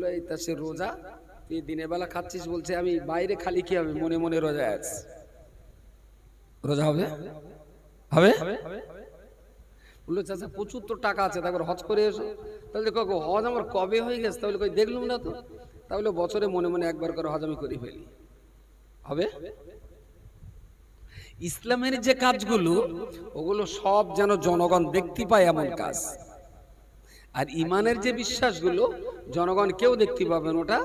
বললো এই তা সে রোজা, তুই দিনের বেলা খাচ্ছিস, বলছে আমি বাইরে খালি কি হবে, মনে মনে রোজা আছে। রোজা হবে হবে বললো চাচা প্রচুর তো টাকা আছে, তারপর হজ করে এসো। তাহলে হজ আমার কবে হয়ে গেছে? তাহলে কই দেখলুম না তো। তাহলে বছরে মনে মনে একবার করে হজ আমি করে ফেলি, হবে? ইসলামের যে কাজগুলো ওগুলো সব যেন জনগণ দেখতে পায় এমন কাজ, আর ইমানের যে বিশ্বাসগুলো জনগণ কেউ দেখতে পাবেন, ওটা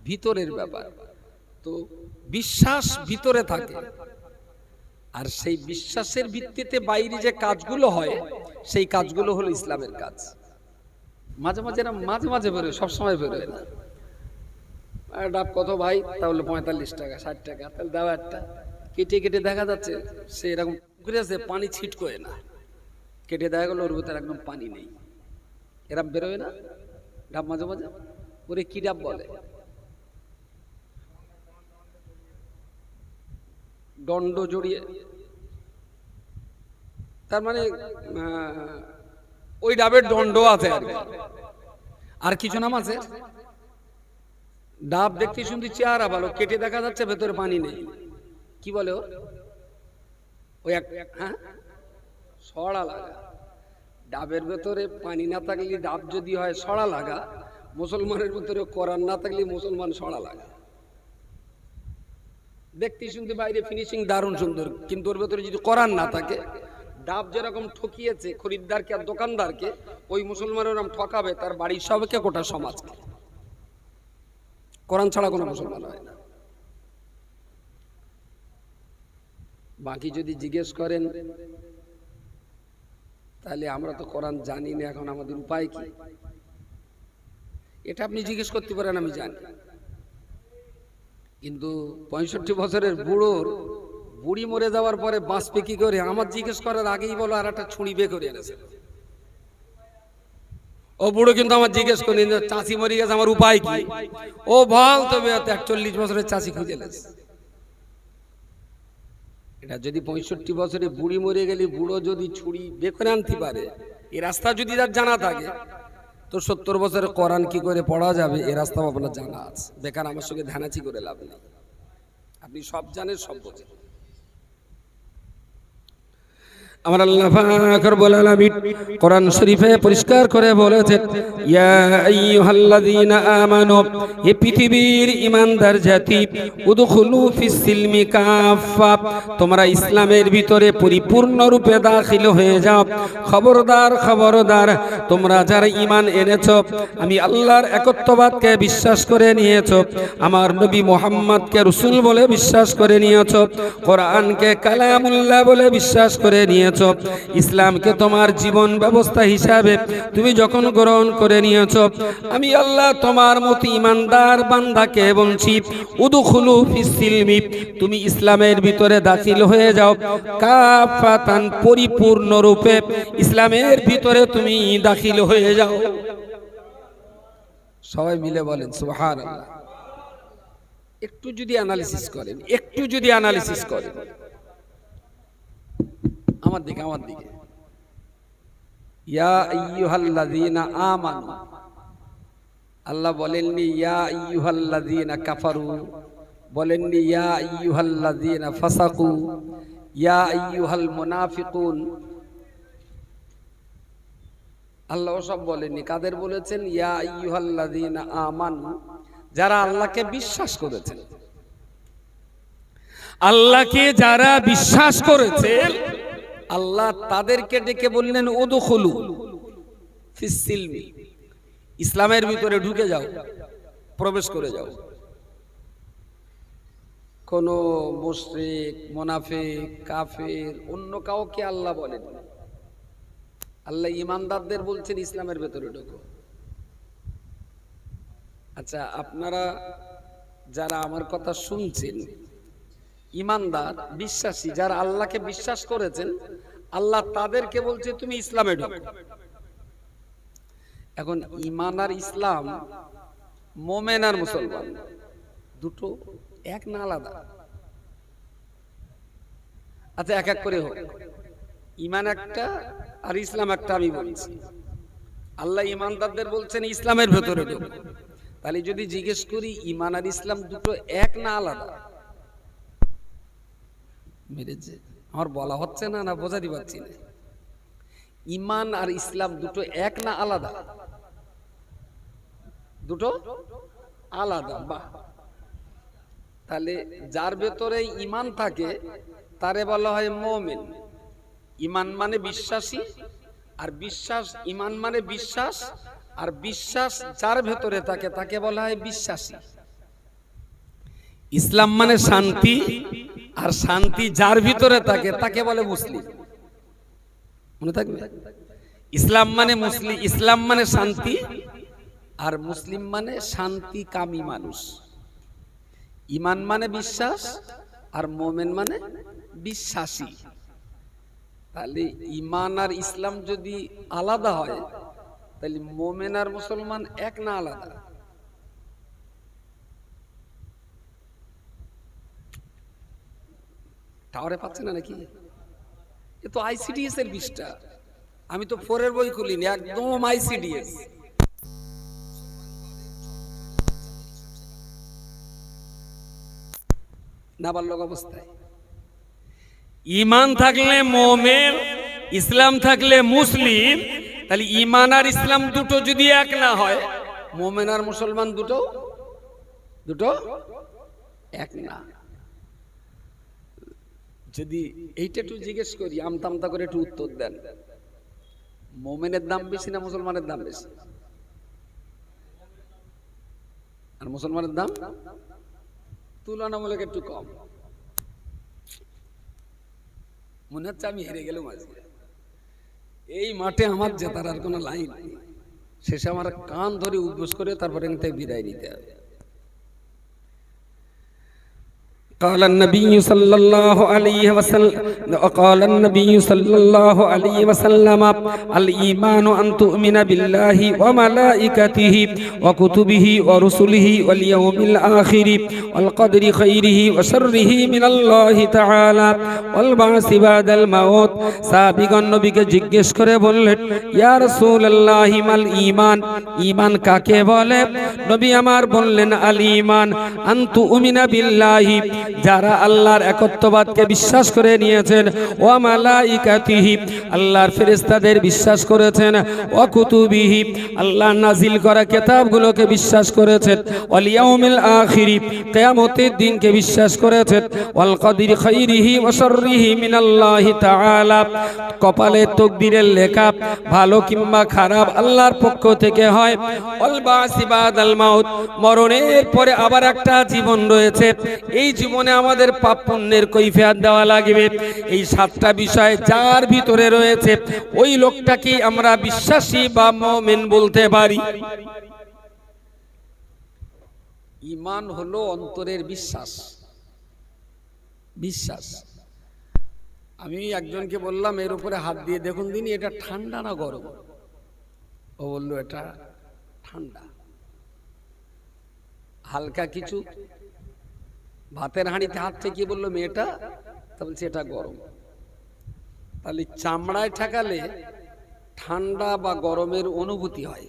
ভিতরের ব্যাপার। তো বিশ্বাস ভিতরে থাকে, আর সেই বিশ্বাসের ভিত্তিতে বাইরে যে কাজগুলো হয় সেই কাজগুলো হলো ইসলামের কাজ। মাঝে মাঝে মাঝে মাঝে বেরোয়, সবসময় বেরোয় না। ডাব কত ভাই? তাহলে 45 টাকা 60 টাকা। তাহলে দাও একটা। কেটে কেটে দেখা যাচ্ছে সে এরকম ঘুরে আসে, পানি ছিটকোয় না। কেটে দেখা গেল ওর ভিতরে একদম পানি নেই, এরম বেরোয় না ডাব মাঝে মাঝে। ওরে কি ডাব বলে? দণ্ড জড়িয়ে, তার মানে ওই ডাবের দণ্ড আছে আর কিছু নাম আছে। ডাব দেখতে শুনতে চেহারা ভালো, কেটে দেখা যাচ্ছে ভেতরে পানি নেই, কি বলে ওই হ্যাঁ সড়া লাগা। ডাবের ভেতরে পানি না থাকলে ডাব যদি হয় সড়া লাগা, মুসলমানের ভেতরে কোরআন না থাকলে মুসলমান সড়া লাগা। দেখতে শুনতে বাইরে ফিনিশিং দারুণ সুন্দর, কিন্তু ওর ভেতরে যদি কোরআন না থাকে, ডাব যেরকম ঠকিয়েছে খরিদ্দারকে আর দোকানদারকে, ওই মুসলমানের নাম ঠকাবে তার বাড়ির সবকে, গোটা সমাজকে। কোরআন ছাড়া কোনো মুসলমান হয় না। বাকি যদি জিজ্ঞেস করেন তাহলে আমরা তো কোরআন জানি না, এখন আমাদের উপায় কি? এটা আপনি জিজ্ঞেস করতে পারেন, আমি জানি। কিন্তু 65 বছরের বুড়ি মরে যাওয়ার পরে বাঁচবে কি করে, আমার জিজ্ঞেস করার আগেই বলো আর একটা ছুরি বে করে এনেছে। ও বুড়ো কিন্তু আমার জিজ্ঞেস করি চাষি মরে গেছে আমার উপায় কি, ও বল তবে 41 বছরের চাষি খুঁজে এনেছে। এটা যদি 65 বছরে বুড়ি মরে গেলে বুড়ো যদি ছুরি বে করে আনতে পারে, এই রাস্তা যদি তার জানা থাকে, তো 70 বছরের কোরআন কি করে পড়া যাবে এ রাস্তাও আপনার জানা আছে। বেকার আমার সঙ্গে ধ্যানাচি করে লাভ নেই, আপনি সব জানেন, সব বোঝেন। আমার আল্লাহ পাক রব্বুল আলামিন কোরআন শরীফে পরিষ্কার করে বলেছেন, ইয়া আইয়ুহাল্লাযীনা আমানু, হে পৃথিবীর ঈমানদার জাতি, উদখুলু ফিস সিলমি কাফা, তোমরা ইসলামের ভিতরে পরিপূর্ণরূপে দাখিল হয়ে যাও। খবরদার খবরদার, তোমরা যারা ঈমান এনেছো, আমি আল্লাহর একত্ববাদকে বিশ্বাস করে নিয়েছো, আমার নবী মুহাম্মদকে রাসূল বলে বিশ্বাস করে নিয়েছো, কোরআনকে কালামুল্লাহ বলে বিশ্বাস করে নিয়েছো, ইসলামকে তোমার জীবন ব্যবস্থা হিসাবে তুমি যখন গ্রহণ করে নিয়েছো, আমি আল্লাহ তোমার মতো ঈমানদার বান্দাকে বলছি, উদখুলু ফিস সিলমি, তুমি ইসলামের ভিতরে দাখিল হয়ে যাও, কাফাতান, পরিপূর্ণ রূপে ইসলামের ভিতরে তুমি দাখিল হয়ে যাও। সবাই মিলে বলেন সুবহানাল্লাহ। একটু যদি অ্যানালিসিস করেন, একটু যদি অ্যানালিসিস করেন, আমার দিকে ইয়া আইয়ুহাল্লাযীনা আমানু, আল্লাহ বলেননি ইয়া আইয়ুহাল্লাযীনা কাফারু, বলেননি ইয়া আইয়ুহাল্লাযীনা ফাসাকু, ইয়া আইয়ুহাল মুনাফিকুন। আল্লাহ সব বলেননি, কাদের বলেছেন? ইয়া আইয়ুহাল্লাযীনা আমানু, যারা আল্লাহকে বিশ্বাস করেছেন। আল্লাহকে যারা বিশ্বাস করেছেন, আল্লাহ তাদেরকে ডেকে বললেন উদখুলু ফিস সিলমি, ইসলামের ভিতরে ঢুকে যাও, প্রবেশ করে যাও। কোন মুশরিক, মুনাফিক, কাফের, অন্য কাউকে আল্লাহ বলেন। আল্লাহ ঈমানদারদের বলছেন ইসলামের ভিতরে ঢুকো। আচ্ছা, আপনারা যারা আমার কথা শুনছেন, ঈমানদার বিশ্বাসী যারা আল্লাহকে বিশ্বাস করেছেন, আল্লাহ তাদেরকে বলছে তুমি ইসলামে ঢোকো। এখন ঈমান আর ইসলাম, মোমেন আর মুসলমান, দুটো এক না আলাদা? আচ্ছা, এক এক করে হোক। ঈমান একটা আর ইসলাম একটা, আমি বলছি। আল্লাহ ইমানদারদের বলছেন ইসলামের ভেতরে ঢোকো। তাহলে যদি জিজ্ঞেস করি ইমান আর ইসলাম দুটো এক না আলাদা? মেরেছে আমার বলা হচ্ছে না, না বোঝাতে পারছি না। ইমান আর ইসলাম দুটো এক না আলাদা? দুটো আলাদা। বাহ, তাহলে যার ভেতরে ইমান থাকে তারে বলা হয় মুমিন। ইমান মানে বিশ্বাসী, আর বিশ্বাস, ইমান মানে বিশ্বাস, আর বিশ্বাস যার ভেতরে থাকে তাকে বলা হয় বিশ্বাসী। ইসলাম মানে শান্তি, আর শান্তি যার ভিতরে থাকে তাকে বলে মুসলিম। মনে থাকবে, ইসলাম মানে মুসলিম, ইসলাম মানে শান্তি, আর মুসলিম মানে শান্তি কামী মানুষ। ইমান মানে বিশ্বাস, আর মুমিন মানে বিশ্বাসী। তাহলে ইমান আর ইসলাম যদি আলাদা হয় তাহলে মুমিন আর মুসলমান এক না আলাদা? টাওয়ারে পাচ্ছে না নাকি? এ তো আইসিডিএস এর বিষটা, আমি তো 4 এর বই খুলিনি, একদম আইসিডিএস। নাবালক অবস্থায় ইমান থাকলে মুমিন, ইসলাম থাকলে মুসলিম। তাহলে ইমান আর ইসলাম দুটো যদি এক না হয়, মুমিন আর মুসলমান দুটো এক না। যদি এইটা একটু জিজ্ঞেস করি, আমতামতা করে একটু উত্তর দেন, মুমিনের দাম বেশি না মুসলমানের দাম বেশি? আর মুসলমানের দাম তুলনামূলক একটু কম। মনে হচ্ছে আমি হেরে গেলাম আজকে। এই মাঠে আমার জেতার আর কোনো লাইন নেই। শেষে আমার কান ধরে উদ্বোস করে তারপরে বিদায় নিতে হবে। قال النبي صلى الله عليه وسلم الإيمان أن تؤمن بالله وملائكته وكتبه ورسله واليوم الآخر والقدر خيره وشره من الله تعالى والبعث بعد الموت। সাহাবীগণ নবীকে জিজ্ঞেস করে বললেন, ইয়া রাসূলুল্লাহ মাল ঈমান, ঈমান কাকে বলে? নবী আমার বললেন, আল ঈমান আন তুমিনা বিল্লাহি, যারা আল্লাহর একত্ববাদকে বিশ্বাস করে নিয়েছেন, ওয়া মালাইকাতিহি, আল্লাহর ফেরেশতাদের বিশ্বাস করেছেন, ওয়া কুতুবিহি, আল্লাহ নাজিল করা কিতাবগুলোকে বিশ্বাস করেছেন, ওয়াল ইয়াউমিল আখিরি, কিয়ামতের দিনকে বিশ্বাস করেছেন, ওয়াল কদরি খাইরিহি ওয়া শাররিহি মিনাল্লাহি তাআলা, কপালে তকদিরের লেখা ভালো কিংবা খারাপ আল্লাহর পক্ষ থেকে হয়, ওয়াল বাসি বাদাল মাউত, মরণের পরে আবার একটা জীবন রয়েছে, এই জীবনে আমাদের পাপ পুণ্যের কৈফিয়ত দেওয়া লাগবে। এই 7টা বিষয় যার ভিতরে রয়েছে ওই লোকটাকে আমরা বিশ্বাসী বা মুমিন বলতে পারি। ঈমান হলো অন্তরের বিশ্বাস। বিশ্বাস। আমি একজনকে বললাম, এর উপরে হাত দিয়ে দেখুন দিনই এটা ঠান্ডা না গরম? ও বলল এটা ঠান্ডা। হালকা কিছু ভাতের হাঁড়িতে হাত থেকে বললো মেয়েটা, তা বলছে এটা গরম। তাহলে চামড়ায় ঠেকালে ঠান্ডা বা গরমের অনুভূতি হয়,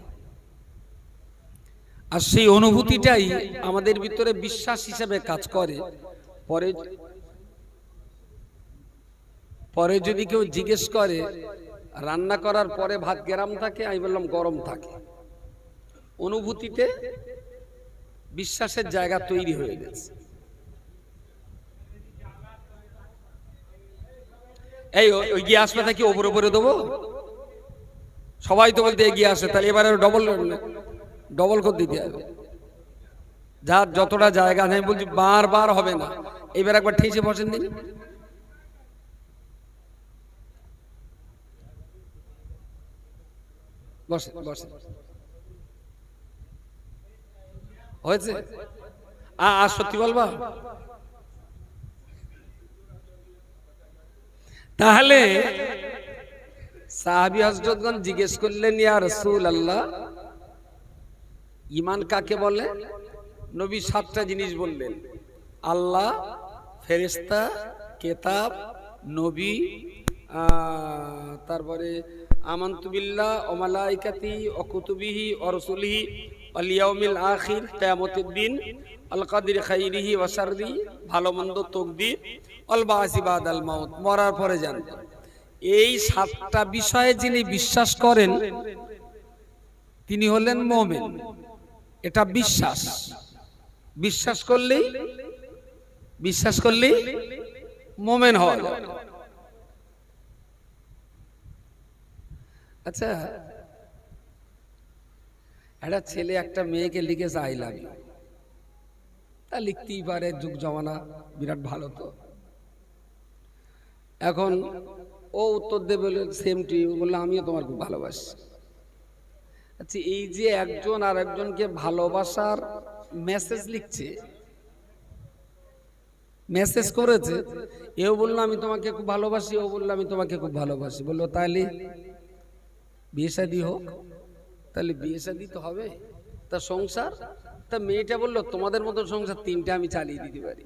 আর সেই অনুভূতিটাই আমাদের ভিতরে বিশ্বাস হিসেবে কাজ করে। পরে যদি কেউ জিজ্ঞেস করে রান্না করার পরে ভাত গরম থাকে, আমি বললাম গরম থাকে। অনুভূতিতে বিশ্বাসের জায়গা তৈরি হয়ে গেছে। এই ওই গ্যাস পাতা কি ওপরে ওপরে দেবো? সবাই তো বলতে এগিয়ে আসে, তাহলে এবারে ডবল করে দিতে হবে। যার যতটা জায়গা, আমি বলছি বারবার হবে না, এবার একবার ঠেসে বসেন দিন। বসে বসে হয়েছে? আর সত্যি বলবা? তাহলে সাহাবী হযরতগণ জিজ্ঞেস করলেন, ইয়া রাসূলুল্লাহ ঈমান কাকে বলে? নবী 7টা জিনিস বললেন, আল্লাহ, ফেরেশতা, কিতাব, নবী, তারপরে আমানতু বিল্লাহ ওয়া মালাইকাতিহি ওয়া কুতুবিহি ওয়া রাসূলিহি ওয়াল ইয়াউমিল আখির, কিয়ামতের দিন, আল কদরি খাইরিহি ওয়া শাররিহি, ভালো মন্দ তাকদীর, আল বাসি বাদাল মাউত, মরার পরে জানতে। এই 7টা বিষয়ে যিনি বিশ্বাস করেন তিনি হলেন মুমিন। এটা বিশ্বাস, বিশ্বাস করলেই মুমিন হওয়া যায়। আচ্ছা, একটা ছেলে একটা মেয়েকে লিখেছে আই লাভ ইউ, তা লিখতেই পারে, যুগ জমানা বিরাট ভালো। তো এখন ও উত্তর দেবে সেম টু ইউ, বললো আমিও তোমার খুব ভালোবাসি। আচ্ছা, এই যে একজন আর একজনকে ভালোবাসার মেসেজ লিখছে, মেসেজ করেছে, এও বললো আমি তোমাকে খুব ভালোবাসি, ও বললো আমি তোমাকে খুব ভালোবাসি, বললো তাহলে বিয়ে শাদী হোক। তাহলে বিয়ে শাদী তো হবে, তা সংসার, তা মেয়েটা বললো তোমাদের মতো সংসার 3টে আমি চালিয়ে দিতে পারি,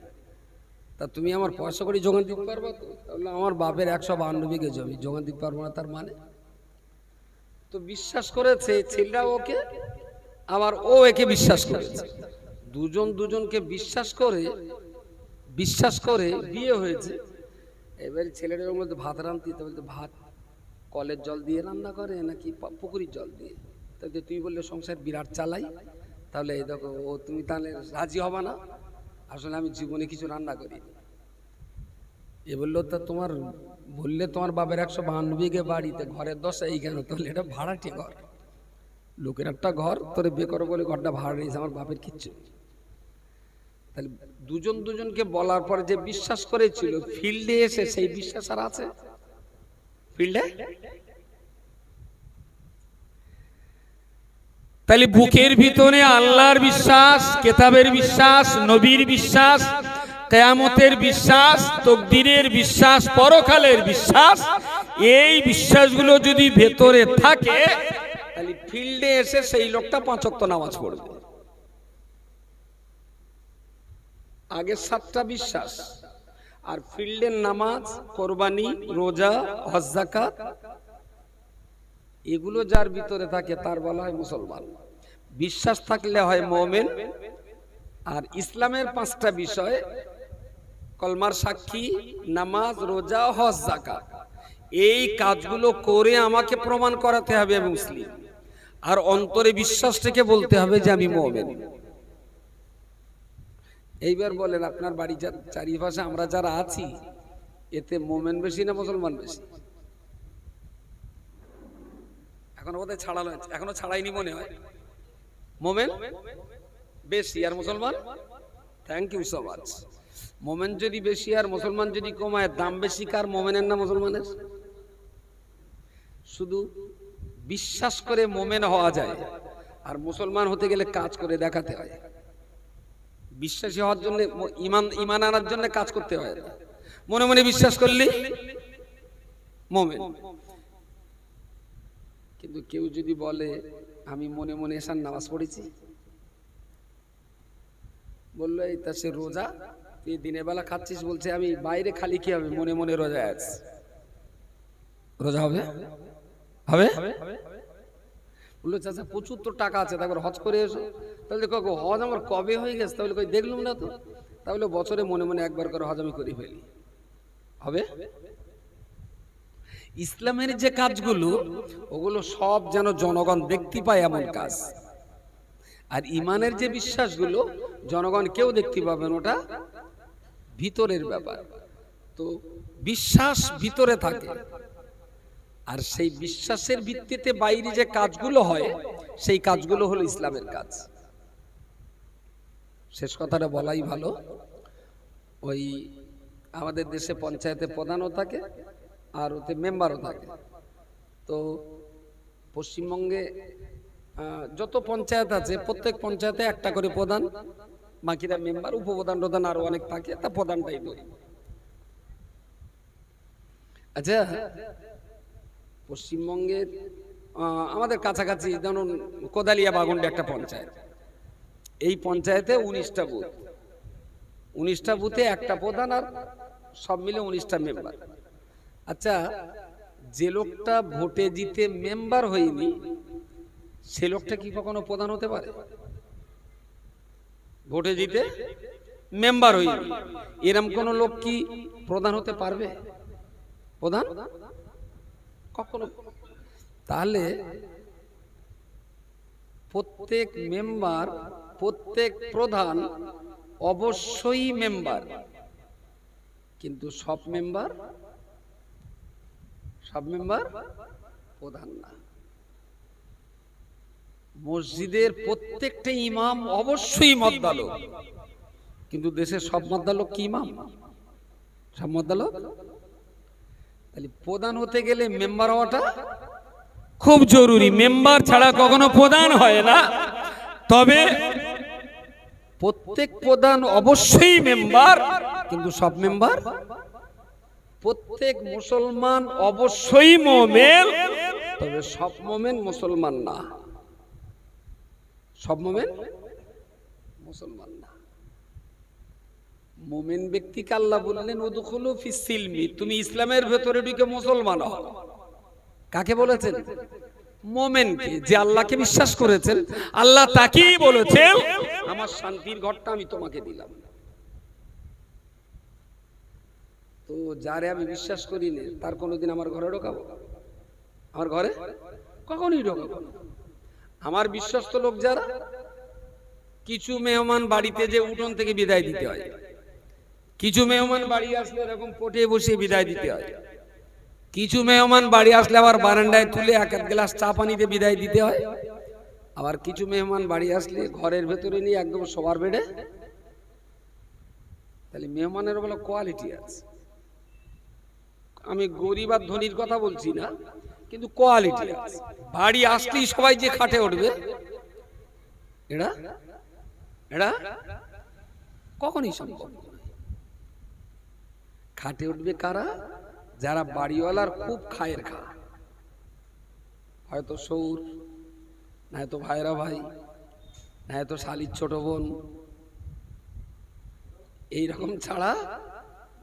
তা তুমি আমার পয়সা করে জোগান দিতে পারবো? তো তাহলে আমার বাপের 152 বিঘে জমি, জোগান দিতে পারবো না তার মানে? তো বিশ্বাস করেছে ছেলেরা ওকে, আবার ও একে বিশ্বাস করেছে, দুজন দুজনকে বিশ্বাস করে বিয়ে হয়েছে। এবার ছেলেটার মধ্যে ভাত রান্নতে, বলতে ভাত কলের জল দিয়ে রান্না করে নাকি পুকুরির জল দিয়ে? তাহলে তুই বললে সংসার বিরাট চালাই, তাহলে এই দেখো ও তুমি তাহলে রাজি হবা না? আসলে আমি জীবনে কিছু রান্না করি। এ বললো তা তোমার বললে তোমার বাবার 152 বিঘে বাড়িতে ঘরের 10 এই কেন? তাহলে এটা ভাড়াটি ঘর, লোকের একটা ঘর, তোরে বিয়ে করো বলে ঘরটা ভাড়া নিয়েছে, আমার বাপের কিচ্ছু। তাহলে দুজন দুজনকে বলার পরে যে বিশ্বাস করেছিল, ফিল্ডে এসে সেই বিশ্বাস আর আছে? ফিল্ডে তাহলে বুকের ভিতরে আল্লাহর বিশ্বাস, কিতাবের বিশ্বাস, নবীর বিশ্বাস, কিয়ামতের বিশ্বাস, তাকদীরের বিশ্বাস, পরকালের বিশ্বাস, এই বিশ্বাসগুলো যদি ভেতরে থাকে, তাহলে ফিল্ডে এসে সেই লোকটা 5 ওয়াক্ত নামাজ পড়বে। আগে 7টা বিশ্বাস, আর ফিল্ডের নামাজ, কোরবানি, রোজা, হজ, যাকাত, এগুলো যার ভিতরে থাকে তার বলা হয় মুসলমান। বিশ্বাস থাকলে হয় মুমিন। আর ইসলামের 5টা বিষয়, কলমার সাক্ষী, নামাজ, রোজা, হজ, যাকাত, এই কাজগুলো করে আমাকে প্রমাণ করাতে হবে আমি মুসলিম, আর অন্তরে বিশ্বাস থেকে বলতে হবে যে আমি মুমিন। এইবার বলেন আপনার বাড়ি চারিপাশে আমরা যারা আছি, এতে মুমিন বেশি না মুসলমান বেশি? এখনো বোধহয় ছাড়ানো, এখনো ছাড়াইনি মনে হয়। মুমিন বেশি আর মুসলমান, থ্যাংক ইউ সো মাচ। মুমিন যদি বেশি আর মুসলমান যদি কমায়, দাম বেশি কার, মুমিনের না মুসলমানের? শুধু বিশ্বাস করে মুমিন হওয়া যায়, আর মুসলমান হতে গেলে কাজ করে দেখাতে হয়। বিশ্বাসী হওয়ার জন্য, ইমান আনার জন্য কাজ করতে হয়। মনে মনে বিশ্বাস করলি মুমিন। কিন্তু কেউ যদি বলে আমি মনে মনে এসার নামাজ পড়েছি, বললো এই তা সে রোজা, তুই দিনের বেলা খাচ্ছিস, বলছে আমি বাইরে খালি কি হবে, মনে মনে রোজা আছি, রোজা হবে? হবে? বললো চাচা প্রচুর তো টাকা আছে, তারপর হজ করে এসো। তাহলে হজ আমার কবে হয়ে গেছে? তাহলে কই দেখলুম না তো। তাহলে বছরে মনে মনে একবার করে হজ আমি করে ফেলি, হবে? ইসলামের যে কাজগুলো, ওগুলো সব যেন জনগণ দেখতে পায় এমন কাজ। আর ইমানের যে বিশ্বাসগুলো, জনগণ কেউ দেখতে পাবেন, ওটা ভিতরের ব্যাপার। তো বিশ্বাস ভিতরে থাকে, আর সেই বিশ্বাসের ভিত্তিতে বাইরে যে কাজগুলো হয়, সেই কাজগুলো হলো ইসলামের কাজ। শেষ কথাটা বলাই ভালো। ওই আমাদের দেশে পঞ্চায়েতে প্রধানও থাকে আর ওতে মেম্বারও থাকে। তো পশ্চিমবঙ্গে যত পঞ্চায়েত আছে, প্রত্যেক পঞ্চায়েতে একটা করে প্রধান, বাকিরা মেম্বার, উপপ্রধান প্রধান আরো অনেক থাকে, তা প্রধানটাই ধরি। আচ্ছা, পশ্চিমবঙ্গের আমাদের কাছাকাছি যেমন কোদালিয়া বাগুন্ডে একটা পঞ্চায়েত, এই পঞ্চায়েতে 19টা বুথ, 19টা বুথে একটা প্রধান আর সব মিলে 19টা মেম্বার। আচ্ছা, যে লোকটা ভোটে জিতে মেম্বার হয়নি সে লোকটা কি কখনো প্রধান হতে পারে? ভোটে জিতে মেম্বার হয়নি এরকম কোন লোক কি প্রধান হতে পারবে? প্রধান কখনো। তাহলে প্রত্যেক মেম্বার, প্রত্যেক প্রধান অবশ্যই মেম্বার, কিন্তু সব মেম্বার প্রধান না। মসজিদের প্রত্যেকটা ইমাম অবশ্যই মদ্দালোক, কিন্তু দেশের সব মদ্দালোক কি ইমাম? সব মদ্দালোক। তাহলে প্রধান হতে গেলে মেম্বার হওয়াটা খুব জরুরি। মেম্বার ছাড়া কখনো প্রধান হয় না। তবে প্রত্যেক প্রধান অবশ্যই মেম্বার, কিন্তু সব মেম্বার। প্রত্যেক মুসলমান অবশ্যই মুমিন, তবে সব মুমিন মুসলমান না। সব মুমিন মুসলমান না। মুমিন ব্যক্তিকে আল্লাহ বললেন উদখুলু ফিস সিলমি, তুমি ইসলামের ভেতরে ঢুকে মুসলমান হও। কাকে বলেছেন? মুমিনকে, যে আল্লাহকে বিশ্বাস করেছেন। আল্লাহ তাকেই বলেছেন আমার শান্তির ঘরটা আমি তোমাকে দিলাম। তো যারে আমি বিশ্বাস করি না তার কোনোদিন আমার ঘরে ঢোকাবো? আমার ঘরে কখনই ঢোকাবো না। আমার বিশ্বস্ত লোক যারা, কিছু মেহমান বাড়িতে যে উঠোন থেকে বিদায় দিতে হয়, কিছু মেহমান বাড়ি আসলে এরকম পটে বসে বিদায় দিতে হয়, কিছু মেহমান বাড়ি আসলে আবার বারান্দায় তুলে এক এক গ্লাস চা পানিতে বিদায় দিতে হয়, আবার কিছু মেহমান বাড়ি আসলে ঘরের ভেতরে নিয়ে একদম সবার বেডে। তাহলে মেহমানের বলে কোয়ালিটি আছে। আমি গরিব আর ধনীর কথা বলছি না, কিন্তু কোয়ালিটি আছে। বাড়ি আসলেই সবাই যে খাটে উঠবে, এরা এরা কখনই সম্ভব নয়। খাটে উঠবে কারা? যারা বাড়িওয়ালার খুব খায়ের খা, হয়তো সৌর, নয়তো ভাইরা ভাই, নয়তো শালির ছোট বোন, এইরকম ছাড়া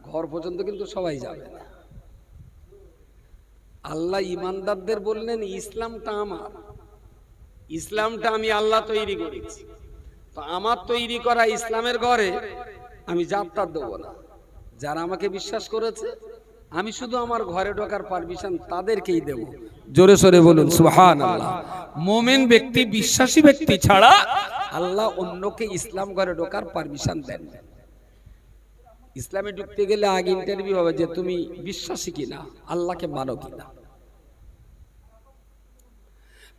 ঘর পর্যন্ত কিন্তু সবাই যাবে না। আল্লাহ ইমানদারদের বললেন ইসলামটা আমার, ইসলামটা আমি আল্লাহ তৈরি করেছি, তো আমার তৈরি করা ইসলামের ঘরে আমি যাত্রা দেবো না। যারা আমাকে বিশ্বাস করেছে আমি শুধু আমার ঘরে ঢোকার পারমিশন তাদেরকেই দেব। জোরে সোরে বলুন সুবহানাল্লাহ। মুমিন ব্যক্তি, বিশ্বাসী ব্যক্তি ছাড়া আল্লাহ অন্যকে ইসলাম ঘরে ঢোকার পারমিশন দেন না। ইসলামে ঢুকতে গেলে আগে ইন্টারভিউ হবে যে তুমি বিশ্বাসী কিনা, আল্লাহকে মানো কিনা।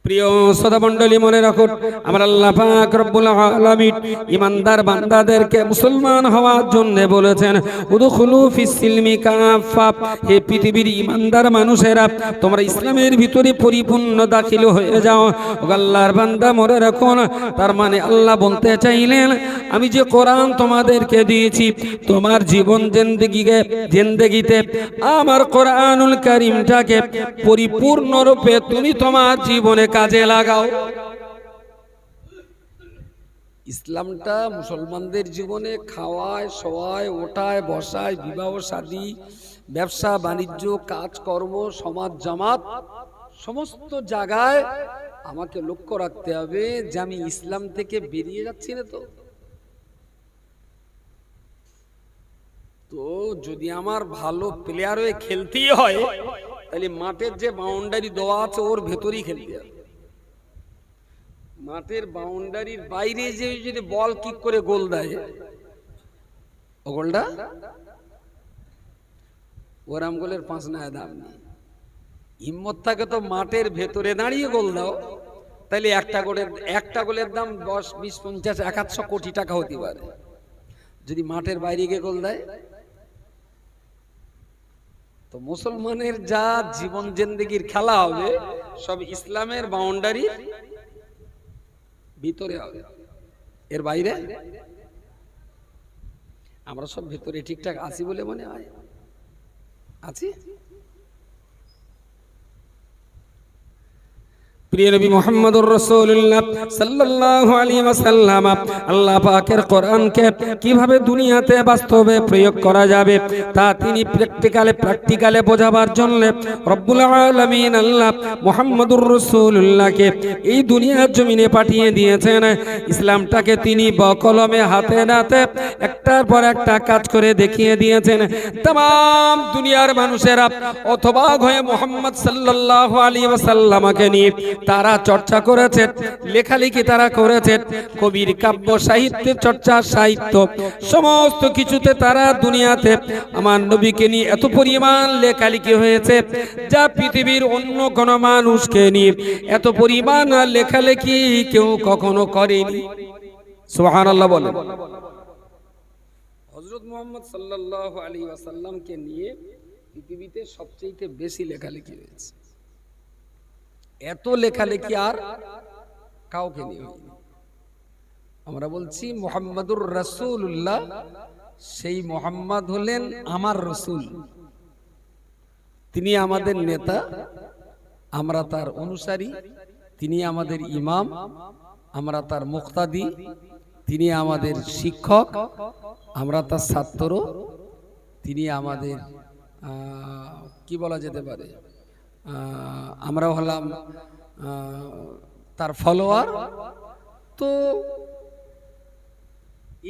প্রিয় শ্রোতা মণ্ডলী, মনে রাখুন আমার আল্লাহ পাক রব্বুল আলামিন ইমানদার বান্দাদেরকে মুসলমান হওয়ার জন্য বলেছেন উদখুলু ফিস সিলমি কাফা। হে পৃথিবীর ইমানদার মানুষেরা, তোমরা ইসলামের ভিতরে পরিপূর্ণ দাখিল হয়ে যাও। আল্লাহর বান্দা মনে রাখুন, তার মানে আল্লাহ বলতে চাইলেন আমি যে কোরআন তোমাদেরকে দিয়েছি, তোমার জীবন জিন্দেগিতে আমার কোরআনুল কারীমটাকে পরিপূর্ণরূপে তুমি তোমার জীবনে কাজে লাগাও। ইসলামটা মুসলমানদের জীবনে খাওয়ায়, শোয়ায়, ওঠায়, বসায়, বিবাহ শাদী, ব্যবসা বাণিজ্য, কাজকর্ম, সমাজ জামাত, সমস্ত জায়গায় আমাকে লক্ষ্য রাখতে হবে যে আমি ইসলাম থেকে বেরিয়ে যাচ্ছি না। তো যদি আমার ভালো প্লেয়ার হয়ে খেলতেই হয়, তাহলে মাঠের যে বাউন্ডারি দেওয়া আছে ওর ভেতরেই খেলতে হবে। মাঠের বাউন্ডারির বাইরে যে যদি বল কিক করে গোল দেয়, ও গোলটা ওরাম গোলের 5 নয়া দাম নেই। হিম্মত থাকে তো মাঠের ভেতরে দাঁড়িয়ে গোল দাও, তাহলে একটা গোলের দাম 10, 20, 50, 100 কোটি টাকা হতে পারে। যদি মাঠের বাইরে গিয়ে গোল দেয়, তো মুসলমানের যা জীবন জিন্দেগির খেলা হবে সব ইসলামের বাউন্ডারির ভিতরে হবে, এর বাইরে। আমরা সব ভিতরে ঠিকঠাক আছি বলে মনে হয় আছি। প্রিয় নবী মুহাম্মদুর রাসূলুল্লাহ সাল্লাল্লাহু আলাইহি ওয়াসাল্লাম আল্লাহ পাকের কোরআনকে কিভাবে দুনিয়াতে বাস্তবে প্রয়োগ করা যাবে তা তিনি প্র্যাকটিক্যালে বোঝাবার জন্য রব্বুল আলামিন আল্লাহ মুহাম্মদুর রাসূলুল্লাহকে এই দুনিয়ার জমিনে পাঠিয়ে দিয়েছেন। ইসলামটাকে তিনি বকলমে হাতে নাতে একটার পর একটা কাজ করে দেখিয়ে দিয়েছেন। तमाम দুনিয়ার মানুষেরা অথবাক হয়ে মুহাম্মদ সাল্লাল্লাহু আলাইহি ওয়াসাল্লামকে নিয়ে তারা চর্চা করেছে, লেখালেখি তারা করেছে, কবির কাব্য সাহিত্যের চর্চা, সাহিত্য সমস্ত কিছুতে তারা দুনিয়াতে আমার নবীকে নিয়ে এত পরিমাণ লেখালেখি হয়েছে যা পৃথিবীর অন্য কোনো মানুষকে নিয়ে এত পরিমাণ লেখালেখি কেউ কখনো করেনি। সুবহানাল্লাহ বলেন। হযরত মুহাম্মদ সাল্লাল্লাহু আলাইহি ওয়াসাল্লামকে নিয়ে পৃথিবীতে সবচেয়ে বেশি লেখালেখি হয়েছে। এত লেখালেখি আর কাউকে নিয়ে হয়নি। আমরা বলছি মুহাম্মাদুর রাসূলুল্লাহ, সেই মুহাম্মদ হলেন আমার রাসূল। তিনি আমাদের নেতা, আমরা তার অনুসারী। তিনি আমাদের ইমাম, আমরা তার মুক্তাদি। তিনি আমাদের শিক্ষক, আমরা তার ছাত্র। তিনি আমাদের কি বলা যেতে পারে, আমরা হলাম তার ফলোয়ার। তো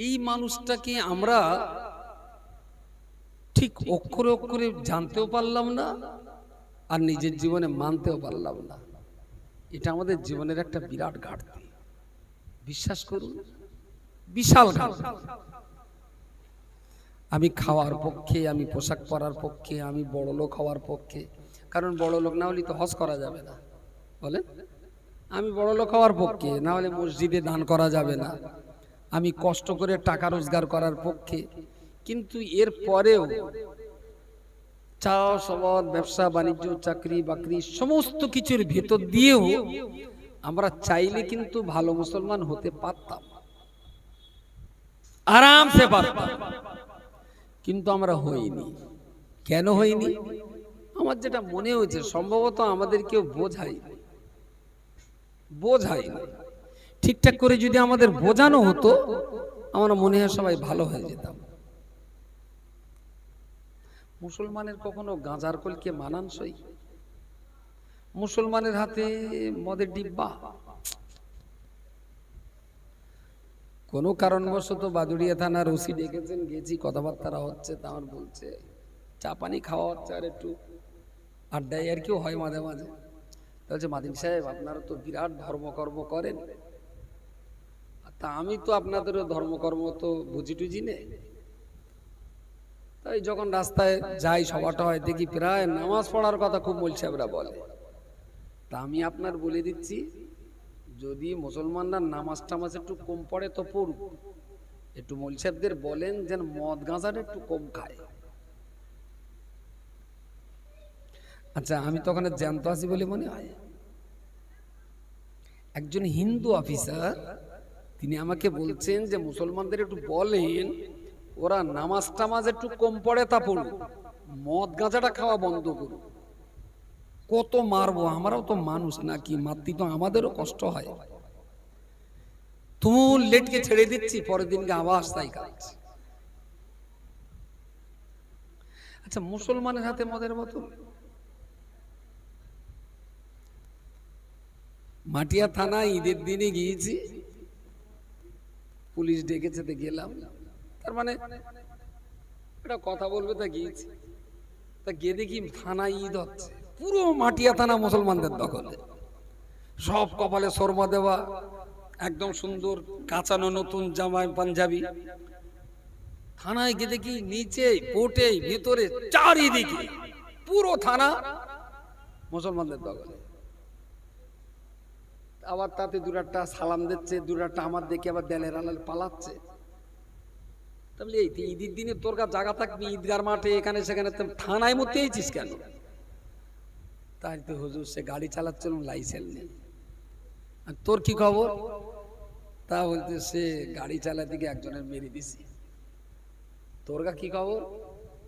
এই মানুষটাকে আমরা ঠিক অক্ষরে অক্ষরে জানতেও পারলাম না আর নিজের জীবনে মানতেও পারলাম না। এটা আমাদের জীবনের একটা বিরাট ঘাটতি। বিশ্বাস করুন, বিশাল ঘাটতি। আমি খাওয়ার পক্ষে, আমি পোশাক পরার পক্ষে, আমি বড় লোক হওয়ার পক্ষে, কারণ বড় লোক না হলে তো হজ করা যাবে না। বলেন, আমি বড় লোক হওয়ার পক্ষে, না হলে মসজিদে দান করা যাবে না। আমি কষ্ট করে টাকা রোজগার করার পক্ষে। কিন্তু এর পরেও চাষাবাদ, ব্যবসা বাণিজ্য, চাকরি বাকরি সমস্ত কিছুর ভেতর দিয়েও আমরা চাইলে কিন্তু ভালো মুসলমান হতে পারতাম, আরামসে পারতাম, কিন্তু আমরা হইনি। কেন হইনি? আমার যেটা মনে হয়েছে সম্ভবত আমাদের কেউ বোঝায়নি। ঠিকঠাক করে যদি আমাদের বোঝানো হতো, আমরা মনে হয় সবাই ভালো হয়ে যেতাম। মুসলমানের কখনো গাঁজার কলকে মানানসই? মুসলমানের হাতে মদের ডিব্বা। কোনো কারণবশত বাদুড়িয়া থানার ওসি ডেকেছেন, গেছি, কথাবার্তা হচ্ছে। তা আমার বলছে চা পানি খাওয়া হচ্ছে, আর একটু আড্ডায় আর কেউ হয় মাঝে মাঝে। বলছে, মাদিন সাহেব আপনারা তো বিরাট ধর্মকর্ম করেন, তা আমি তো আপনাদেরও ধর্মকর্ম তো বুঝি টুঝি নে। তাই যখন রাস্তায় যাই, সভাটা হয়, দেখি প্রায় নামাজ পড়ার কথা খুব মৌলভী সাহেবরা বলে। তা আমি আপনার বলে দিচ্ছি, যদি মুসলমানরা নামাজ টামাজ একটু কম পড়ে তো পড়ুক, একটু মৌলভী সাহেবদের বলেন যেন মদ গাঁজাটা একটু কম খায়। আচ্ছা, আমি তখন জ্যান্ত আছি বলে মনে হয়। একজন হিন্দু অফিসার তিনি আমাকে বলছেন যে মুসলমানদের একটু বলেন ওরা নামাজ টামাজ একটু কম পড়ে তা পড়ুক, মদ গাঁজাটা খাওয়া বন্ধ করুক। কত মারবো? আমরাও তো মানুষ নাকি? মারতে তো আমাদেরও কষ্ট হয়। তুমুল লেটকে ছেড়ে দিচ্ছি, পরের দিনকে আবার তাই কাজ। আচ্ছা, মুসলমানের হাতে মদের বোতল। মাটিয়া থানা ঈদের দিনে গিয়েছি, পুলিশ ডেকেছে, তো গেলাম। তার মানে এটা কথা বলবে, তা গিয়েছি। তা গিয়ে দেখি থানা ঈদ হচ্ছে, পুরো মাটিয়া থানা মুসলমানদের দখলে। সব কপালে শর্মা দেওয়া, একদম সুন্দর কাঁচানো নতুন জামায় পাঞ্জাবি। থানায় গিয়ে দেখি নিচে, কোর্টে, ভিতরে, চারিদিকে পুরো থানা মুসলমানদের দখলে। আবার তাতে দুরাটা সালাম দিচ্ছে, দুরাটা আমার দেখে আবার দেলের আলাল পালাচ্ছে। তাহলে এই ঈদের দিনে তোর কাছে জায়গা থাকবি ঈদগার মাঠে, এখানে সেখানে, থানায় মধ্যে এইছিস কেন? তাই তো হুজুর, সে গাড়ি চালাচ্ছিল, লাইসেন্স নেই। আর তোর কি খবর? তা বলতে সে গাড়ি চালাতে গিয়ে একজনের মেরে দিছি। তোর কি খবর?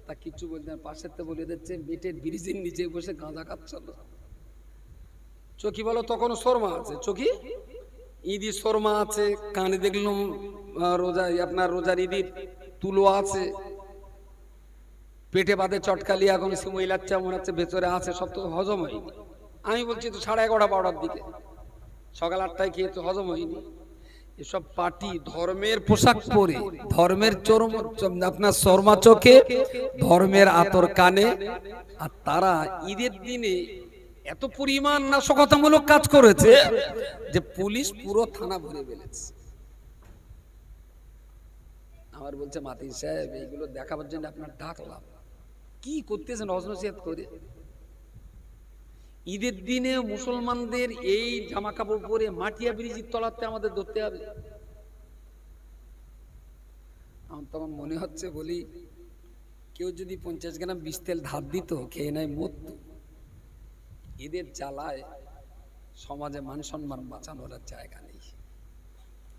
তা কিছু বলতে পাশের তো বলে দিচ্ছে বেটের ব্রিজের নিচে বসে গাঁজা খাচ্ছিল। চকি বলো, তখনও শর্মা আছে, চকি ঈদি শর্মা আছে, কানে দেখলাম রোজা আপনার রোজার ঈদির তুলো আছে, পেটে বাদে চটকালি এখন সিমই লাগছে মনে হচ্ছে ভেতরে আছে, সব তো হজম হয়নি। আমি বলছি তো 11:30 12টার দিকে, সকাল 8টায় খেয়ে তো হজম হয়নি। এসব পার্টি ধর্মের পোশাক পরে, ধর্মের চরম আপনার শর্মা চোখে, ধর্মের আতর কানে, আর তারা ঈদের দিনে এত পরিমাণ নাশকতামূলক কাজ করেছে যে পুলিশ পুরো থানা ভরে ফেলেছে। আমার বলছে মাতি সাহেব এইগুলো দেখাবার জন্য আপনার ডাকলাম, কি করতেছেন নজনসিয়াত করে? ঈদের দিনে মুসলমানদের এই জামা কাপড় পরে মাটিয়া ব্রিজের তলাতে আমাদের ধরতে হবে? আমার তখন মনে হচ্ছে, বলি কেউ যদি 50 গ্রাম বিষ তেল ধার দিত, খেয়ে নেয় মরত। ঈদের জ্বালায় সমাজে মান সম্মান বাঁচানোর জায়গা নেই,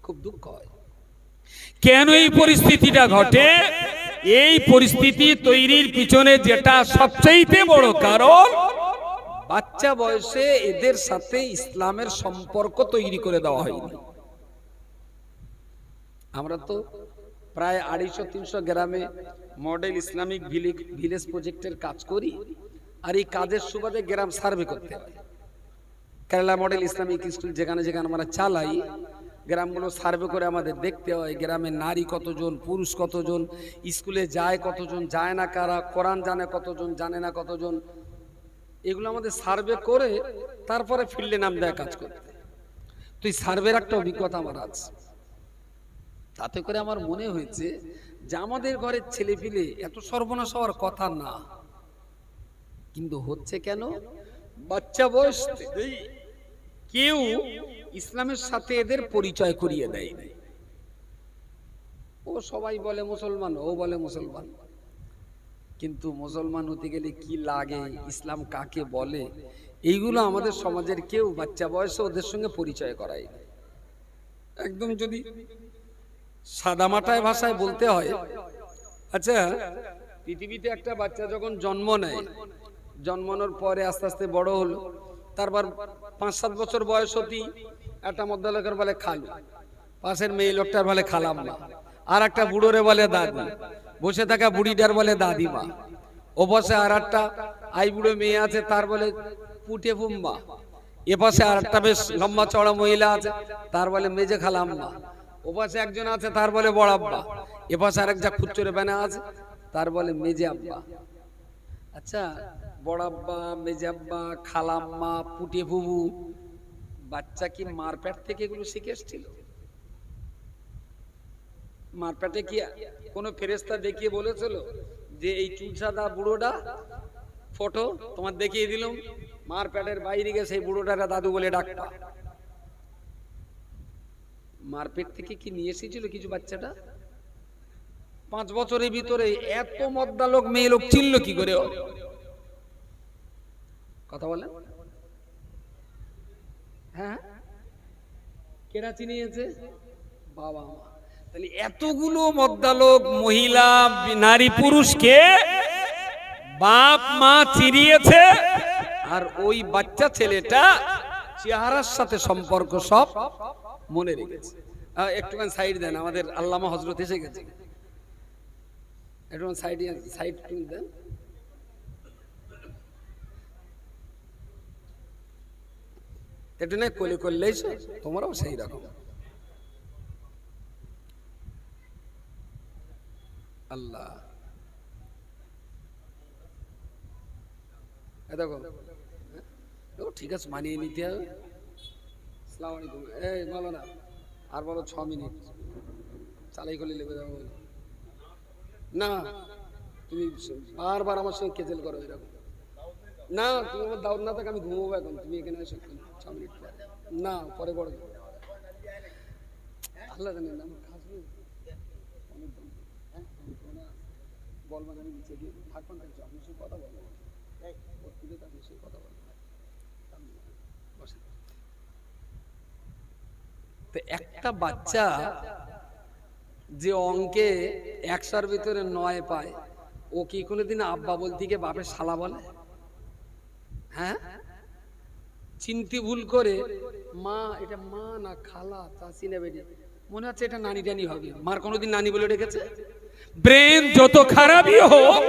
খুব দুঃখ হয়। কেন এই পরিস্থিতিটা ঘটে? এই পরিস্থিতি তৈরির পিছনে যেটা সবচেয়ে বড় কারণ, বাচ্চা বয়সে এদের সাথে ইসলামের সম্পর্ক তৈরি করে দেওয়া হয়নি। আমরা তো প্রায় 250-300 গ্রামে মডেল ইসলামিক ভিলেজ প্রজেক্টের কাজ করি, আর এই কাজের সুবাদে গ্রাম সার্ভে করতে হয়। কেরালা মডেল ইসলামিক স্কুল যেখানে যেখানে আমরা চালাই, গ্রামগুলো সার্ভে করে আমাদের দেখতে হয় গ্রামে নারী কতজন, পুরুষ কতজন, স্কুলে যায় কতজন, যায় না কারা, কোরআন জানে কতজন, জানে না কতজন। এগুলো আমাদের সার্ভে করে তারপরে ফিল্ডে নাম দেয় কাজ করতে। তো এই সার্ভের একটা অভিজ্ঞতা আমার আছে। তাতে করে আমার মনে হয়েছে যে আমাদের ঘরের ছেলে পিলে এত সর্বনাশ হওয়ার কথা না, কিন্তু হচ্ছে কেন? বাচ্চা বয়স কেউ ইসলামের সাথে এদের পরিচয় করিয়ে দেয়। ও সবাই বলে মুসলমান, ও বলে মুসলমান, কিন্তু মুসলমান হতে গেলে কি লাগে, ইসলাম কাকে বলে, এইগুলো আমাদের সমাজের কেউ বাচ্চা বয়সে ওদের সঙ্গে পরিচয় করায়। একদম যদি সাদামাটায় ভাষায় বলতে হয়, আচ্ছা পৃথিবীতে একটা বাচ্চা যখন জন্ম নেয়, জন্মানোর পরে আস্তে আস্তে বড় হলো, তারপর 5-7 বছর বয়স হতেই একটা মধ্যলোকের বলে খালু, পাশের মেয়ে লোকটার বলে খালাম্মা, আর একটা বুড়োরে বলে দাদি, বসে থাকা বুড়িটার বলে দাদিমা, ও পাশে আর একটা আই বুড়ো মেয়ে আছে তার বলে পুটে ফুম্বা, এ পাশে আর একটা বেশ লম্বা চড়া মহিলা আছে তার বলে মেজে খালাম্মা, ও পাশে একজন আছে তার বলে বড় আব্বা, এ পাশে আরেক যা খুচরে বেনা আছে তার বলে মেজে আব্বা। আচ্ছা বড় আব্বা, মেজে আব্বা, খালাম্মা, পুটে ফুবু, বাচ্চা কি মার পেট থেকে এগুলো শিখে এসেছিল? মার পেটে কি কোনো ফেরেশতা দেখিয়ে বলেছিল যে এই চুলসাদা বুড়োটা ফটো তোমার দেখিয়ে দিলাম, মার পেটের বাইরে গিয়ে সেই বুড়োটারা দাদু বলে ডাকবা? মার পেট থেকে কি নিয়ে এসেছিল কিছু বাচ্চাটা? 5 বছরের ভিতরে এত মদ্দা লোক মেয়ে লোক চিনল কি করে? কথা বলেন, হ্যাঁ কেডা চিনিয়েছে? বাবা মা। তাহলে এতগুলো মদ্দা লোক মহিলা নারী পুরুষকে বাপ মা চিনিয়েছে, আর ওই বাচ্চা ছেলেটা চেহারার সাথে সম্পর্ক সব মনে রেখেছে। একটুখানি সাইড দেন, আমাদের আল্লামা হযরত এসে গেছে, একটু সাইড দেন। একটু না কোলে করলেই তোমারও সেই রকম। আল্লাহ দেখো, ঠিক আছে মানিয়ে নিতে হবে। আসসালামু আলাইকুম। এই বলো না, আর বলো 6 মিনিট চালাই করলে লেগে যাবো না। তুমি বারবার আমার সঙ্গে কেজেল করো এরকম না। তুমি আমার দাওয়াত না থাকে আমি ঘুমোবো এখন, তুমি এখানে এসে 6 মিনিট পরে না, পরে পড়ে আল্লাহ জানেন না খাসবো বলবেন, আমি নিচে গিয়ে থাকবেন, আপনার সঙ্গে কথা বলবো, আপনার সঙ্গে কথা বলবো। তো একটা বাচ্চা যে অঙ্কে 100-র ভিতরে 9 পায়, ও কি কোনোদিন আব্বা বলতে গিয়ে বাপের শালা বলে? হ্যাঁ চিনতে ভুল করে মা, এটা মা না খালা চাচি না বেটি, মনে হচ্ছে এটা নানি টানি হবে। মার কোনোদিন নানি বলে ডেকেছে? ব্রেন যত খারাপই হোক,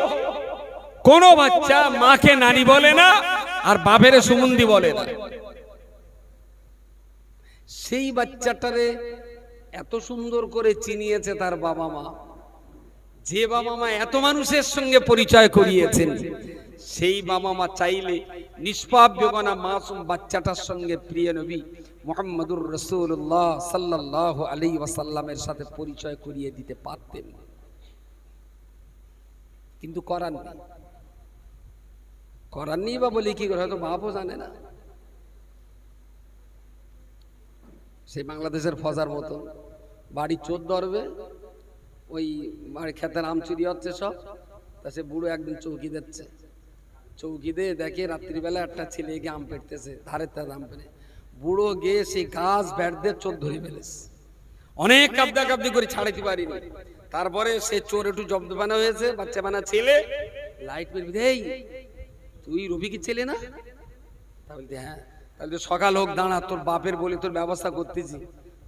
কোন বাচ্চা মাকে নানি বলে না আর বাপের সুমন্দি বলে না। সেই বাচ্চাটারে এত সুন্দর করে চিনিয়েছে তার বাবা মা, যে বাবা মা এত মানুষের সঙ্গে পরিচয় করিয়েছেন, সেই বাবা মা চাইলে নিষ্পাপ বেগনা মাসুম বাচ্চাটার সঙ্গে প্রিয় নবী মুহাম্মদুর রাসূলুল্লাহ সাল্লাল্লাহু আলাইহি ওয়াসাল্লামের সাথে পরিচয় করিয়ে দিতে পারতেন, কিন্তু করাননি বা বলি কি করে, হয়তো বাপও জানে না। সেই বাংলাদেশের ফজার মতো বাড়ি চোর ধরবে, ওই বাড়ি খেতের আম চুরি হচ্ছে সব, তা সে বুড়ো একদিন চৌকি দিচ্ছে, চৌকি দিয়ে দেখে রাত্রিবেলা একটা ছেলে গিয়ে আম পেড়তেছে, ধারের তার আম পেড়ে, বুড়ো গিয়ে সেই গাছ ব্যাট দিয়ে চোর ধরে ফেলেছে। অনেক কাবদা কাবদি করে ছাড়াইতে পারিনি, তারপরে সে চোর একটু জব্দ বানা হয়েছে, বাচ্চা বানা ছেলে, লাইট মেরবি, এই তুই রবি কি ছেলে না? তা বলতে হ্যাঁ। তাহলে সকাল হোক, দাঁড়া, তোর বাপের বলে তোর ব্যবস্থা করতেছি,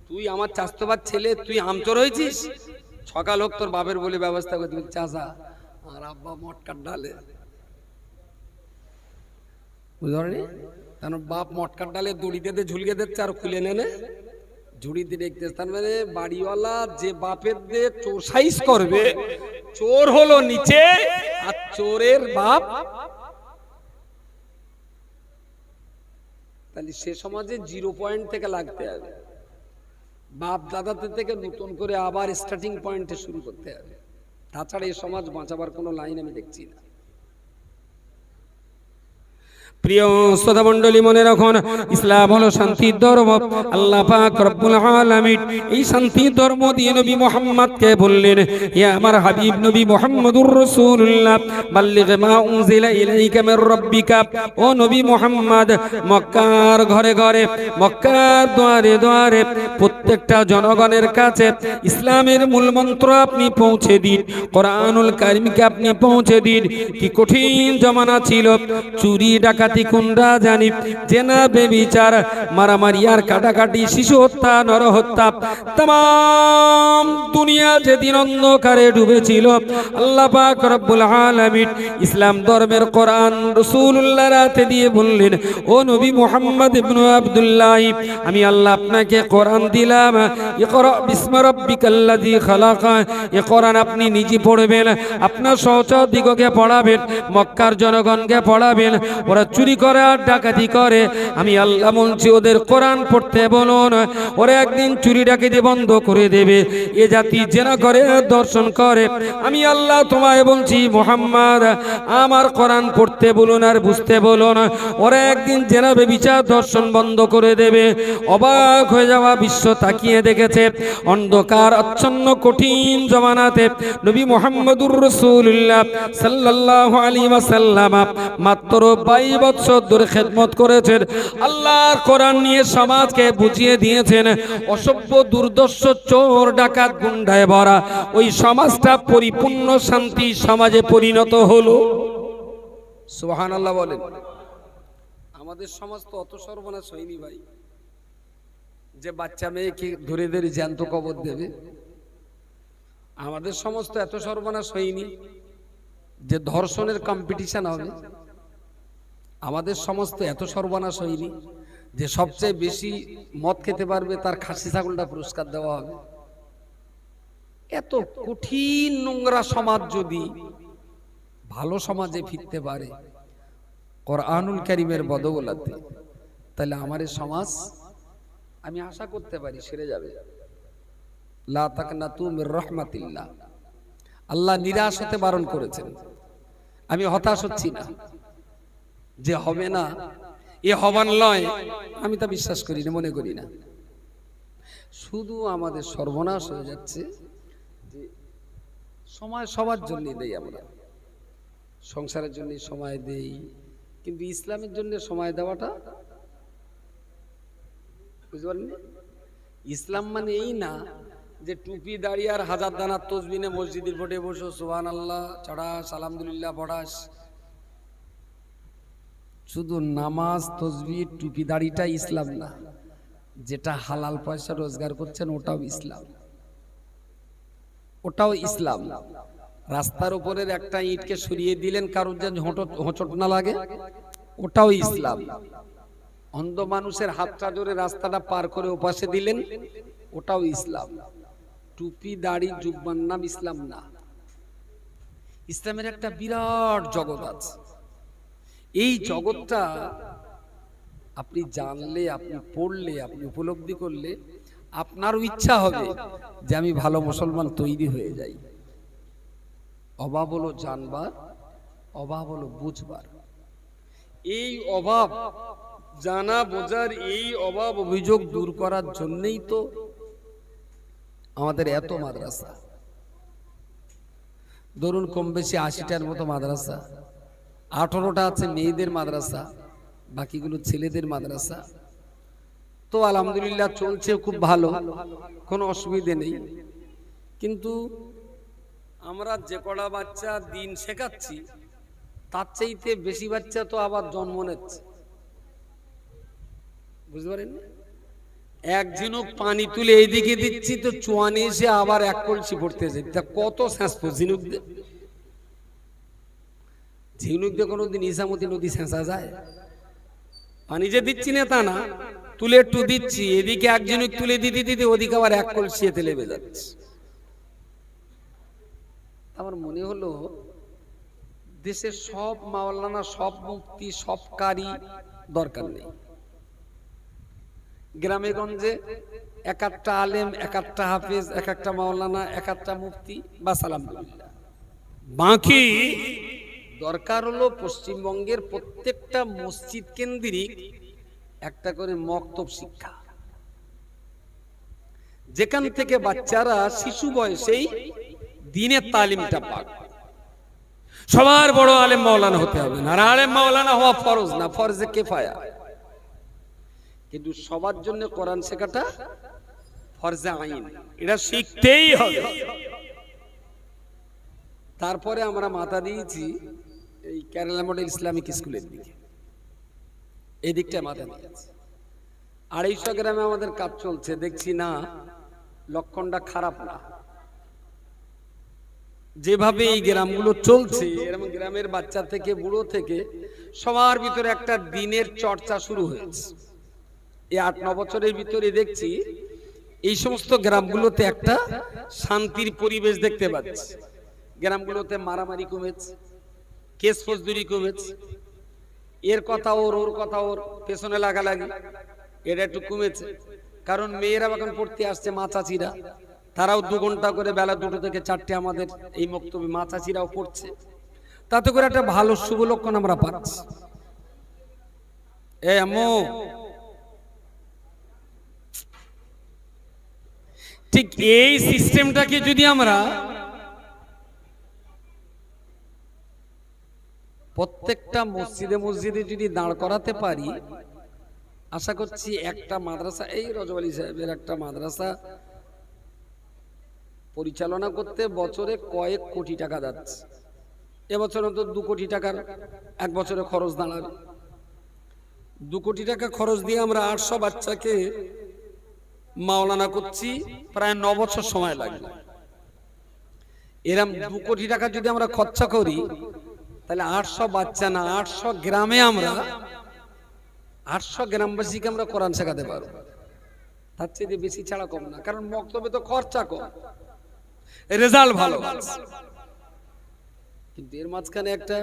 তুই আমার চাস্তবার ছেলে, তুই আমচোর হয়েছিস, সকাল হোক তোর বাপের বলে ব্যবস্থা করতে। চাচা আর আব্বা মটকার ডালে, বুঝতে পারি, কারণ বাপ মটকার ডালে দড়ি দিয়ে ঝুলকে দিচ্ছে আর খুলে নেনে ঝুড়ি দিয়ে দেখতেছে। তার মানে বাড়িওয়ালা যে বাপের দিয়ে চোর সাইজ করবে, চোর হলো নিচে আর চোরের বাপ, তাহলে সে সমাজে 0 পয়েন্ট থেকে লাগতে হবে, বাপ দাদাদের থেকে নতুন করে আবার স্টার্টিং পয়েন্টে শুরু করতে হবে, তাছাড়া এই সমাজ বাঁচাবার কোনো লাইন আমি দেখছি না। প্রিয় শ্রোতা মণ্ডলী, মনে রাখুন, ইসলাম হলো শান্তির ধর্ম। আল্লাহ পাক রব্বুল আলামিন এই শান্তির ধর্ম দিয়ে নবী মুহাম্মদকে বললেন, ইয়া আমার হাবিব নবী মুহাম্মদুর রাসূলুল্লাহ, বাল্লিগ মা উনজিলা ইলাইকা মির রাব্বিকা। ও নবী মুহাম্মদ, মক্কার ঘরে ঘরে, মক্কার দুয়ারে দুয়ারে প্রত্যেকটা জনগণের কাছে ইসলামের মূল মন্ত্র আপনি পৌঁছে দিন, কোরআনুল কারীমকে আপনি পৌঁছে দিন। কি কঠিন জমানা ছিল, চুরি ডাকাতি, কুন্ডা জানি, জেনা বেবিচার, মারামারি আর কাটাকাটি, শিশু হত্যা, নরহত্যা, तमाम দুনিয়া যেদিন অন্ধকারে ডুবেছিল, আল্লাহ পাক রব্বুল আলামিন ইসলাম ধর্মের কোরআন রাসূলুল্লাহর হাতে দিয়ে বললেন, ও নবী মুহাম্মদ ইবনে আব্দুল্লাহ, আমি আল্লাহ আপনাকে কোরআন দিলাম, ইকরা বিসমি রাব্বিকাল্লাযী খালাক। এই কোরআন আপনি নিজে পড়বেন, আপনার সহচরদিগকে পড়াবেন, মক্কার জনগণকে পড়াবেন। ওরা চুরি করে আর ডাকাতি করে, আমি আল্লাহ বলছি ওদের কোরআন পড়তে বলুন, ওরা একদিন চুরি ডাকাতি বন্ধ করে দেবে। এ জাতি জেনা করে, দর্শন করে, আমি আল্লাহ তোমায় বলছি মুহাম্মদ, আমার কোরআন পড়তে বলুন আর বুঝতে বলুন, ওরা একদিন জেনা বেবিচার দর্শন বন্ধ করে দেবে। অবাক হয়ে যাওয়া বিশ্ব তাকিয়ে দেখেছে, অন্ধকার আচ্ছন্ন কঠিন জমানাতে নবী মুহাম্মদুর রাসূলুল্লাহ সাল্লাল্লাহু আলাইহি ওয়াসাল্লাম মাত্র 22 বছর ধরে খেদমত করেছেন, আল্লাহর কোরআন নিয়ে সমাজকে বুঝিয়ে দিয়েছেন। অসভ্য দুর্দর্শ চোর ডাকাত গুন্ডায় ভরা ওই সমাজটা পরিপূর্ণ শান্তি সমাজে পরিণত হলো। সুবহানাল্লাহ বলেন। আমাদের সমাজ তো অত সর্বনাশ হয়নি ভাই, যে বাচ্চা মেয়েকে ধরে ধরে জ্যান্ত কবর দেবে। আমাদের সমাজ তো এত সর্বনাশ হয়নি যে ধর্ষণের কম্পিটিশন হবে। আমাদের সমাজ তো এত সর্বনাশ হয়নি যে সবচেয়ে বেশি মদ খেতে পারবে তার খাসি ছাগলটা পুরস্কার দেওয়া হবে। এত কঠিন নোংরা সমাজ যদি ভালো সমাজে ফিরতে পারে কোরআনুল কারীমের বদৌলতে, তাহলে আমার এই সমাজ আমি আশা করতে পারি সেরে যাবে। লা তাকনাতু মির রাহমাতিল্লাহ। আল্লাহ নিরাশ হতে বারণ করেছেন। আমি হতাশ হচ্ছি না যে হবে না, এ হবার নয়, আমি তা বিশ্বাস করি না, মনে করি না। শুধু আমাদের সর্বনাশ হয়ে যাচ্ছে যে সময় সবার জন্য দেই, আমরা সংসারের জন্য সময় দেই, কিন্তু ইসলামের জন্য সময় দেওয়াটা বুঝতে পারেন। ইসলাম মানে এই না যে টুপি দাঁড়িয়ে আর হাজার দানার তসবিনে মসজিদের ভোটে বসো সুবহানাল্লাহ চড়াস, আলহামদুলিল্লাহ পড়াস। শুধু নামাজ তসবিহ টুপি দাড়িটা ইসলাম না, যেটা হালাল পয়সা রোজগার করছেন ওটাও ইসলাম, ওটাও ইসলাম। রাস্তার উপরের একটা ইটকে সরিয়ে দিলেন কারোর যেন হোঁচট না লাগে, ওটাও ইসলাম। অন্ধ মানুষের হাতটা ধরে রাস্তাটা পার করে ওপাশে দিলেন, ওটাও ইসলাম। টুপি দাড়ি জুব্বার নাম ইসলাম না। ইসলামের একটা বিরাট জগৎ আছে। এই জগৎটা আপনি জানলে, আপনি পড়লে, আপনি উপলব্ধি করলে আপনারও ইচ্ছা হবে যে আমি ভালো মুসলমান তৈরি হয়ে যাই। অভাব হলো জানবার, অভাব হলো বুঝবার। এই অভাব জানা বোঝার, এই অভাব অভিযোগ দূর করার জন্যই তো আমাদের এত মাদ্রাসা। ধরুন কম বেশি 80টার মতো মাদ্রাসা, 18টা আছে মেয়েদের মাদ্রাসা, বাকিগুলো ছেলেদের মাদ্রাসা। তো আলহামদুলিল্লাহ চলছে খুব ভালো, কোনো অসুবিধে নেই। কিন্তু আমরা যে কটা বাচ্চা দিন শেখাচ্ছি তার চাইতে বেশি বাচ্চা তো আবার জন্ম নিচ্ছে, বুঝতে পারেন? এক ঝিনুক পানি তুলে এইদিকে দিচ্ছি তো চুয়ানি এসে আবার এক কলসি পড়তেছে। তা কত সেঁচবো ঝিনুক দিয়ে? ঝিনুক দিয়ে কোনোদিন ইসামতি নদী সেঁচা যায়? পানি যে দিচ্ছি না তা না, তুলে একটু দিচ্ছি, এদিকে এক ঝিনুক তুলে দিতে দিতে ওদিকে আবার এক কলসি এতে লেবে যাচ্ছে। আমার মনে হলো দেশের সব মাওলানা, সব মুফতি, সব কারি দরকার নেই। গ্রামে গঞ্জে এক একটা আলেম, এক একটা হাফেজ, এক একটা মাওলানা, এক একটা মুফতি, বাস আলহামদুলিল্লাহ। বাকি দরকার হলো পশ্চিমবঙ্গের প্রত্যেকটা মসজিদ কেন্দ্রিক একটা করে মক্তব শিক্ষা, যেখান থেকে বাচ্চারা শিশু বয়সেই দ্বীনের তালিমটা পাক। সবার বড় আলেম মাওলানা হতে হবে না, আর আলেম মাওলানা হওয়া ফরজ না, ফরজে কিফায়া। কিন্তু সবার জন্য কোরআন শেখাটা ফরজে আইন, এটা শিখতেই হবে। তারপরে আমরা মাথা দিয়েছি এই কেরালা মডেল ইসলামিক স্কুলের দিকে, এই দিকটা মাথা দিয়েছি। 250 গ্রামে আমাদের কাজ চলছে, দেখছি না লক্ষণটা খারাপ না। যেভাবে এই গ্রামগুলো চলছে, এরকম গ্রামের বাচ্চা থেকে বুড়ো থেকে সবার ভিতরে একটা দিনের চর্চা শুরু হয়েছে। এই 8-9 বছরের ভিতরে দেখছি এই সমস্ত গ্রামগুলোতে একটা শান্তির পরিবেশ দেখতে পাচ্ছি। গ্রামগুলোতে মারামারি কমেছে, কেস ফৌজদারি কমেছে, এর কথা ওর, ওর কথা ওর, পেছনে লাগালাগি এটা একটু কমেছে। কারণ মেয়েরা এখন পড়তে আসছে, মা চাচিরা, তারাও 2 ঘন্টা করে বেলা 2টো থেকে 4টে আমাদের এই মক্তবে মা চাচিরাও পড়ছে। তাতে করে একটা ভালো শুভ লক্ষণ আমরা পাচ্ছি। এ আম্মু, ঠিক এই সিস্টেমটাকে যদি আমরা প্রত্যেকটা মসজিদে মসজিদে যদি দাঁড় করাতে পারি, আশা করছি একটা মাদ্রাসা, এই রজব আলী সাহেবের একটা মাদ্রাসা পরিচালনা করতে বছরে কয়েক কোটি টাকা যাচ্ছে। এবছর তো 2 কোটি টাকার এক বছরে খরচ দাঁড়াবে। 2 কোটি টাকা খরচ দিয়ে আমরা 800 বাচ্চাকে মাওলানা করছি, প্রায় 9 বছর সময় লাগবে। এরকম 2 কোটি টাকা যদি আমরা খরচা করি, তাহলে 800 বাচ্চা না, 800 গ্রামে আমরা 800 গ্রামবাসীকে আমরা কোরআন শেখাতে পারবো। তার চেয়ে বেশি ছাড়া কম না, কারণ মক্তবে তো খরচা কম, রেজাল্ট ভালো। কিন্তু এর মাঝখানে একটা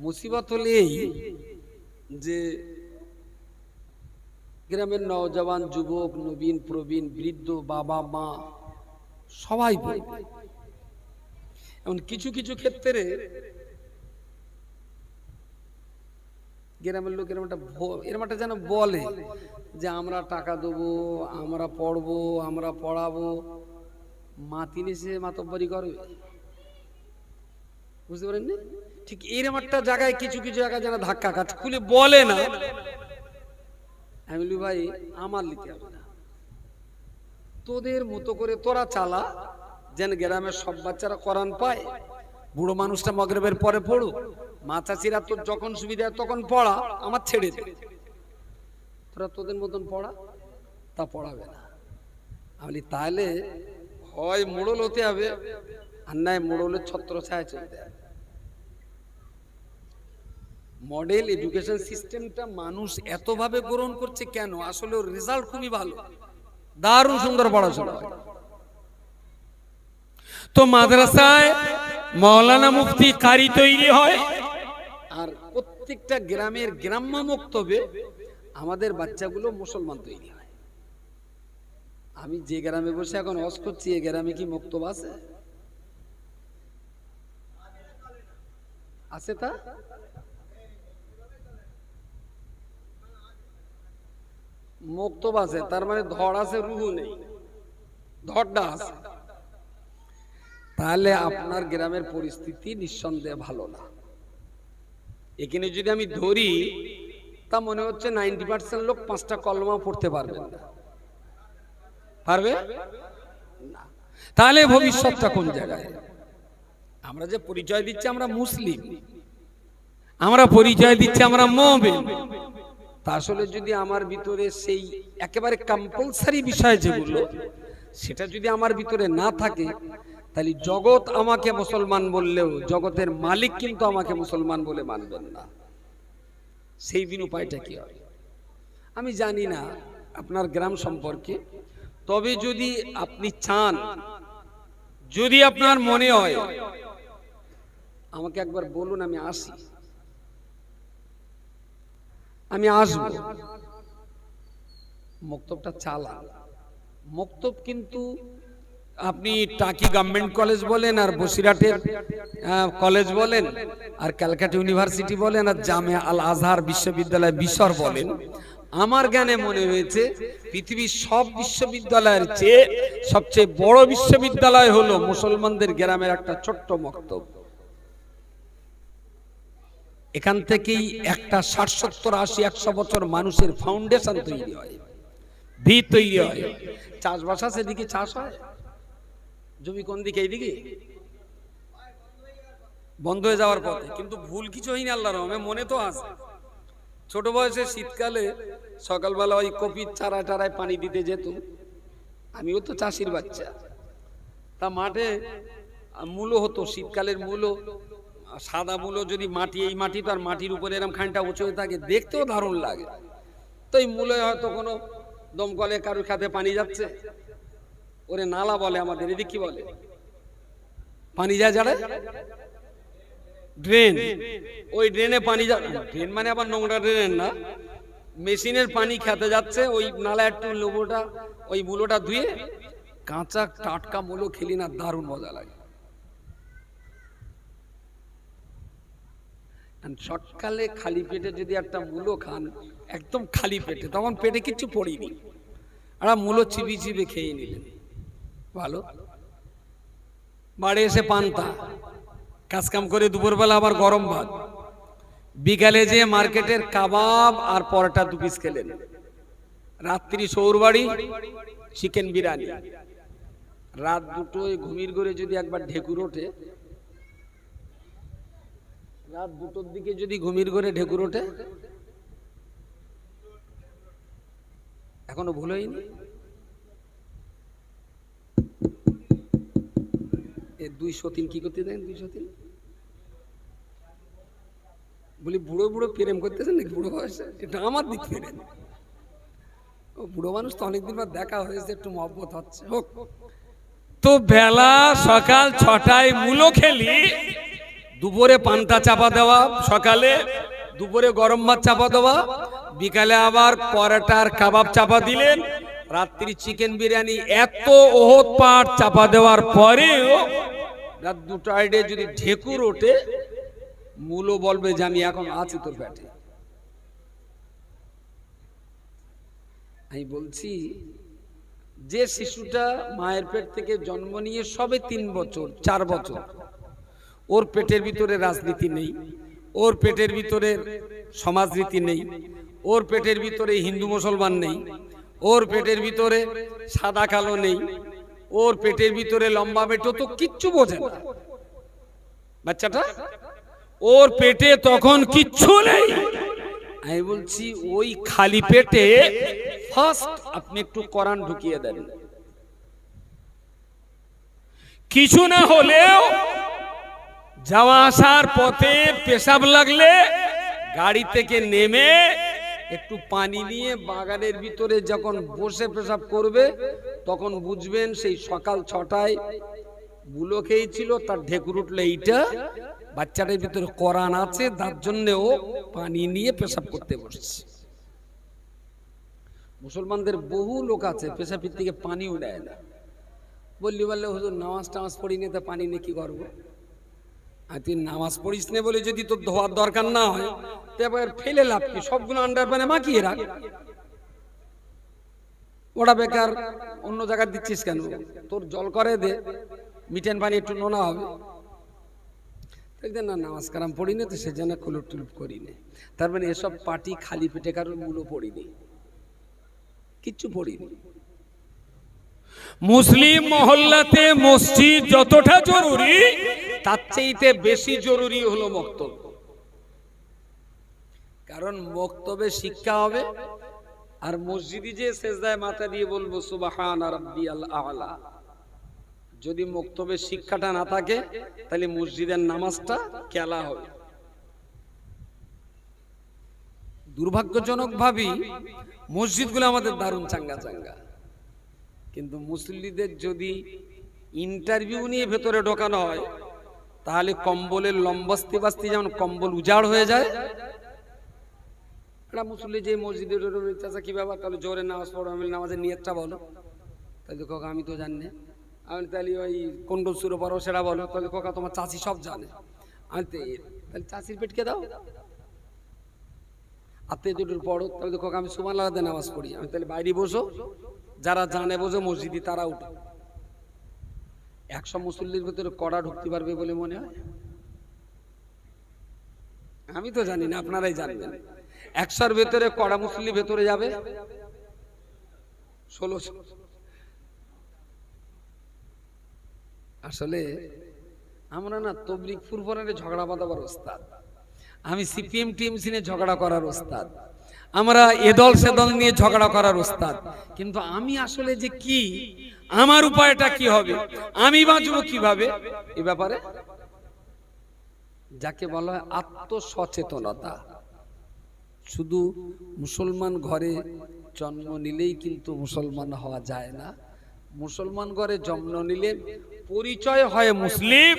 মুসিবত হলে এই যে গ্রামের নওজওয়ান, যুবক, নবীন, প্রবীণ, বৃদ্ধ, বাবা মা সবাই পড়বে। এমন কিছু কিছু ক্ষেত্রে গ্রামের লোক এরম একটা যেন বলে যে আমরা টাকা দেবো, আমরা পড়বো, আমরা পড়াবো, মাতি নিচে মাতব্বরি করবে, বুঝতে পারেননি? ঠিক এরকম একটা জায়গায় কিছু কিছু জায়গায় যেন ধাক্কা কাজ খুলে বলে না, আমি বলি ভাই আমার লিতে হবে না, তোদের মতো করে তোরা চালা, যেন গ্রামের সব বাচ্চারা কোরআন পায়, বুড়ো মানুষটা মাগরিবের পরে পড়ুক, মা চাচিরা তোর যখন সুবিধা তখন পড়া, আমার ছেড়ে দে, তোরা তোদের মতন পড়া, তা পড়াবে না। আমি তাহলে হয় মোড়ল হতে হবে, আর নয় মোড়লের ছত্র ছায়া চলতে হবে। মডেল এডুকেশন সিস্টেমটা মানুষ এতভাবে গ্রহণ করছে কেন? আসলে ওর রেজাল্ট খুবই ভালো, দারুণ সুন্দর পড়াশোনা হয়। তো মাদ্রাসায় মাওলানা মুফতি কারি তৈরি হয়, আর প্রত্যেকটা গ্রামের গ্রাম্য মক্তবে আমাদের বাচ্চাগুলো মুসলমান তৈরি হয়। আমি যে গ্রামে বসে এখন ওয়াজ করছি, এই গ্রামে কি মক্তব আছে? আছে তা মক্তব আছে, তার মানে ধড় আছে, রুহু নেই, ধড়টা আছে। তাহলে আপনার গ্রামের পরিস্থিতি নিঃসন্দেহে ভালো না। এখানে যদি আমি ধরি, তা মনে হচ্ছে 90% লোক 5টা কলমা পড়তে পারবেন না। পারবে না। তাহলে ভবিষ্যৎটা কোন জায়গায়? আমরা যে পরিচয় দিচ্ছি আমরা মুসলিম, আমরা পরিচয় দিচ্ছি আমরা মুমিন, তা আসলে যদি আমার ভিতরে সেই একেবারে কম্পালসারি বিষয় যেগুলো, সেটা যদি আমার ভিতরে না থাকে, তাহলে জগৎ আমাকে মুসলমান বললেও জগতের মালিক কিন্তু আমাকে মুসলমান বলে মানবেন না। সেই দিন উপায়টা কি হবে? আমি জানি না আপনার গ্রাম সম্পর্কে, তবে যদি আপনি চান, যদি আপনার মনে হয়, আমাকে একবার বলুন, আমি আসি, আমি আসব, মক্তবটা চালান। মক্তব কিন্তু আপনি টাকি গভর্নমেন্ট কলেজ বলেন, আর বসিরহাটের কলেজ বলেন, আর ক্যালকাটা ইউনিভার্সিটি বলেন, আর জামিয়া আল আজহার বিশ্ববিদ্যালয় বিসর বলেন, আমার জ্ঞানে মনে হয়েছে পৃথিবীর সব বিশ্ববিদ্যালয়ের চেয়ে সবচেয়ে বড় বিশ্ববিদ্যালয় হলো মুসলমানদের গ্রামের একটা ছোট্ট মক্তব। এখান থেকেই একটা 60, 70, 80, 100 বছর মানুষের ফাউন্ডেশন তৈরি হয়, ভিত তৈরি হয়। চাষবাস আছে, এদিকে চাষ হয়, জমি কোন দিকে? এইদিকে বন্ধ হয়ে যাওয়ার পথে, কিন্তু ভুল কিছু হয়নি আল্লাহর রহমে, মনে তো আছে। ছোট বয়সে শীতকালে সকালবেলা ওই কপির চারা টারায় পানি দিতে যেত, আমিও তো চাষির বাচ্চা। তা মাঠে মূলো হতো, শীতকালের মূলো, সাদা মূলো, যদি মাটি, এই মাটি তো আর মাটির উপরে এরকম খানটা উঁচু হয়ে থাকে, দেখতেও দারুণ লাগে। তো এই মূলে হয়তো কোনো দমকলে কারুর খাতে পানি যাচ্ছে, ওরে নালা বলে আমাদের এদিকে, কি বলে? পানি যায় যারা ড্রেন, ওই ড্রেনে পানি যায়, ড্রেন মানে আবার নোংরা ড্রেন না, মেশিনের পানি খেতে যাচ্ছে, ওই নালা একটু লোবোটা, ওই মূলোটা ধুয়ে কাঁচা টাটকা মূলো খেলি না, দারুণ মজা লাগে। সকালে খালি পেটে যদি একটা মূলো খান, একদম খালি পেটে, তখন পেটে কিছু পড়িনি, আর মূলো চিবি চিবি খেয়ে নিলেন, ভালো। বাড়ি এসে পান্তা, কাজকাম করে দুপুরবেলা আবার গরম ভাত, বিকালে যে মার্কেটের কাবাব আর পরোটা 2 পিস খেলেন, রাত্রি সৌরবাড়ি চিকেন বিরিয়ানি, রাত 2টোয় ঘুমির ঘরে যদি একবার ঢেকুর ওঠে, রাত 2টোর দিকে যদি ঘুমির ঘরে ঢেকুর ওঠে, এখনো ভুল হয়নি। 203 কি করতে দেন? 203 বলি বুড়ো বুড়ো প্রেম করতেছেন নাকি বুড়ো বয়সে? এটা আমার দিক ফেরেন, ও বুড়ো মানুষ তো অনেকদিন পর দেখা হয়েছে, একটু মহব্বত হচ্ছে, হোক। তো বেলা সকাল 6টায় মূলো খেলি, দুপুরে পান্তা চাপা দেওয়া, সকালে দুপুরে গরম ভাত চাপা দেওয়া, বিকালে আবার পরোটার কাবাব চাপা দিলেন, রাত্রি চিকেন বিরিয়ানি, এত ওহত পাট চাপা দেওয়ার পরেও রাত 2টায় যদি ঢেকুর ওঠে, মূলো বলবে যে আমি এখন আছি তোর পেটে। আমি বলছি, যে শিশুটা মায়ের পেট থেকে জন্ম নিয়ে সবে 3 বছর 4 বছর, ওর পেটের ভিতরে রাজনীতি নেই, ওর পেটের ভিতরে সমাজরীতি নেই, ওর পেটের ভিতরে হিন্দু মুসলমান নেই, ওর পেটের ভিতরে সাদা কালো নেই, ওর পেটের ভিতরে লম্বা বেটো, তো কিচ্ছু বোঝে না বাচ্চাটা। ওর পেটে তখন কিচ্ছু নেই। আমি বলছি ওই খালি পেটে ফার্স্ট আপনি একটু কোরআন ঢুকিয়ে দেন, কিছু না হলেও যাওয়া আসার পথে পেশাব লাগলে গাড়ি থেকে নেমে একটু পানি নিয়ে বাগানের ভিতরে যখন বসে পেশাব করবে তখন বুঝবেন সেই সকাল 6টায় বুলো খেয়েছিল, তার ঢেকুর উঠলে এইটা বাচ্চাটার ভিতরে কোরআন আছে, তার জন্য ও পানি নিয়ে পেশাব করতে বসছে। মুসলমানদের বহু লোক আছে পেশাবের থেকে পানিও নেয় না, বললি বললে হুজুর নামাজ টামাজ পড়ি নি তা পানি নিয়ে কি করবো? আর তুই নামাজ পড়িস না বলে যদি তোর ধোয়ার দরকার না হয় তারপর ফেলে লাভ কি? সবগুলো আন্ডার প্যানে মাখিয়ে রাখ, ওটা বেকার অন্য জায়গায় দিচ্ছিস কেন? তোর জল করে দে, মিটেন পানি একটু নোনা হবে। না নামাজ কালাম পড়ি না তো সেজন্য কুলুপ টুলুপ করি না। তার মানে এসব পার্টি খালি পেটে কারোর মূলও পড়িনি, কিচ্ছু পড়িনি। মুসলিম মহল্লাতে মসজিদ যতটা জরুরি তার চাইতে বেশি জরুরি হলো মক্তব। কারণ মক্তবে শিক্ষা হবে, আর মসজিদে যে সেজদায় মাথা দিয়ে বলবো সুবহান রাব্বিয়াল আ'লা, যদি মক্তবে শিক্ষাটা না থাকে তাহলে মসজিদের নামাজটা কেলা হবে। দুর্ভাগ্যজনক ভাবেই মসজিদগুলো আমাদের দারুণ চাঙ্গা চাঙ্গা, কিন্তু মুসল্লিদের যদি ইন্টারভিউ নিয়ে ভেতরে ঢোকানো হয় তাহলে কম্বলের লম্বস্তি বাস্তি যেমন কম্বল উজাড় হয়ে যায়। একটা মুসল্লি যে মসজিদে চাচা কি ব্যাপার, তাহলে জোরে নামাজ পড়ো, আমি নামাজের নিয়তটা বলো, তাহলে কোকা আমি তো জানি না। আমি তাহলে ওই কোন সুরে পড়ো সেটা বলো, তাহলে কোকা তোমার চাচি সব জানে। আমি তাহলে চাচির পেটকে দাও। আত্মীয় দুটোর পড়ো, তাহলে কোকা আমি সুবহানাল্লাহ দিয়ে নামাজ পড়ি। আমি তাহলে বাইরে বসো, যারা জানে বোঝো মসজিদে তারা উঠো। 100 মুসল্লির ভিতরে কড়া ঢুকতে পারবে বলে মনে হয়? আমি তো জানি না, আপনারাই জানবেন। 100-র ভেতরে কড়া মুসল্লি ভেতরে যাবে 1600। আসলে আমরা না তবলিগ ফুরফুরানে ঝগড়া বাঁধাবার ওস্তাদ, আমি সিপিএম টিএমসি নিয়ে ঝগড়া করার ওস্তাদ, আমরা এদল সেদল নিয়ে ঝগড়া করার ওস্তাদ, কিন্তু আমি আসলে যে কি, আমার উপায়টা কি হবে, আমি বাঁচবো কিভাবে, এ ব্যাপারে যাকে বলা হয় আত্মসচেতনতা। শুধু মুসলমান ঘরে জন্ম নিলেই কিন্তু মুসলমান হওয়া যায় না। মুসলমান ঘরে জন্ম নিলে পরিচয় হয় মুসলিম,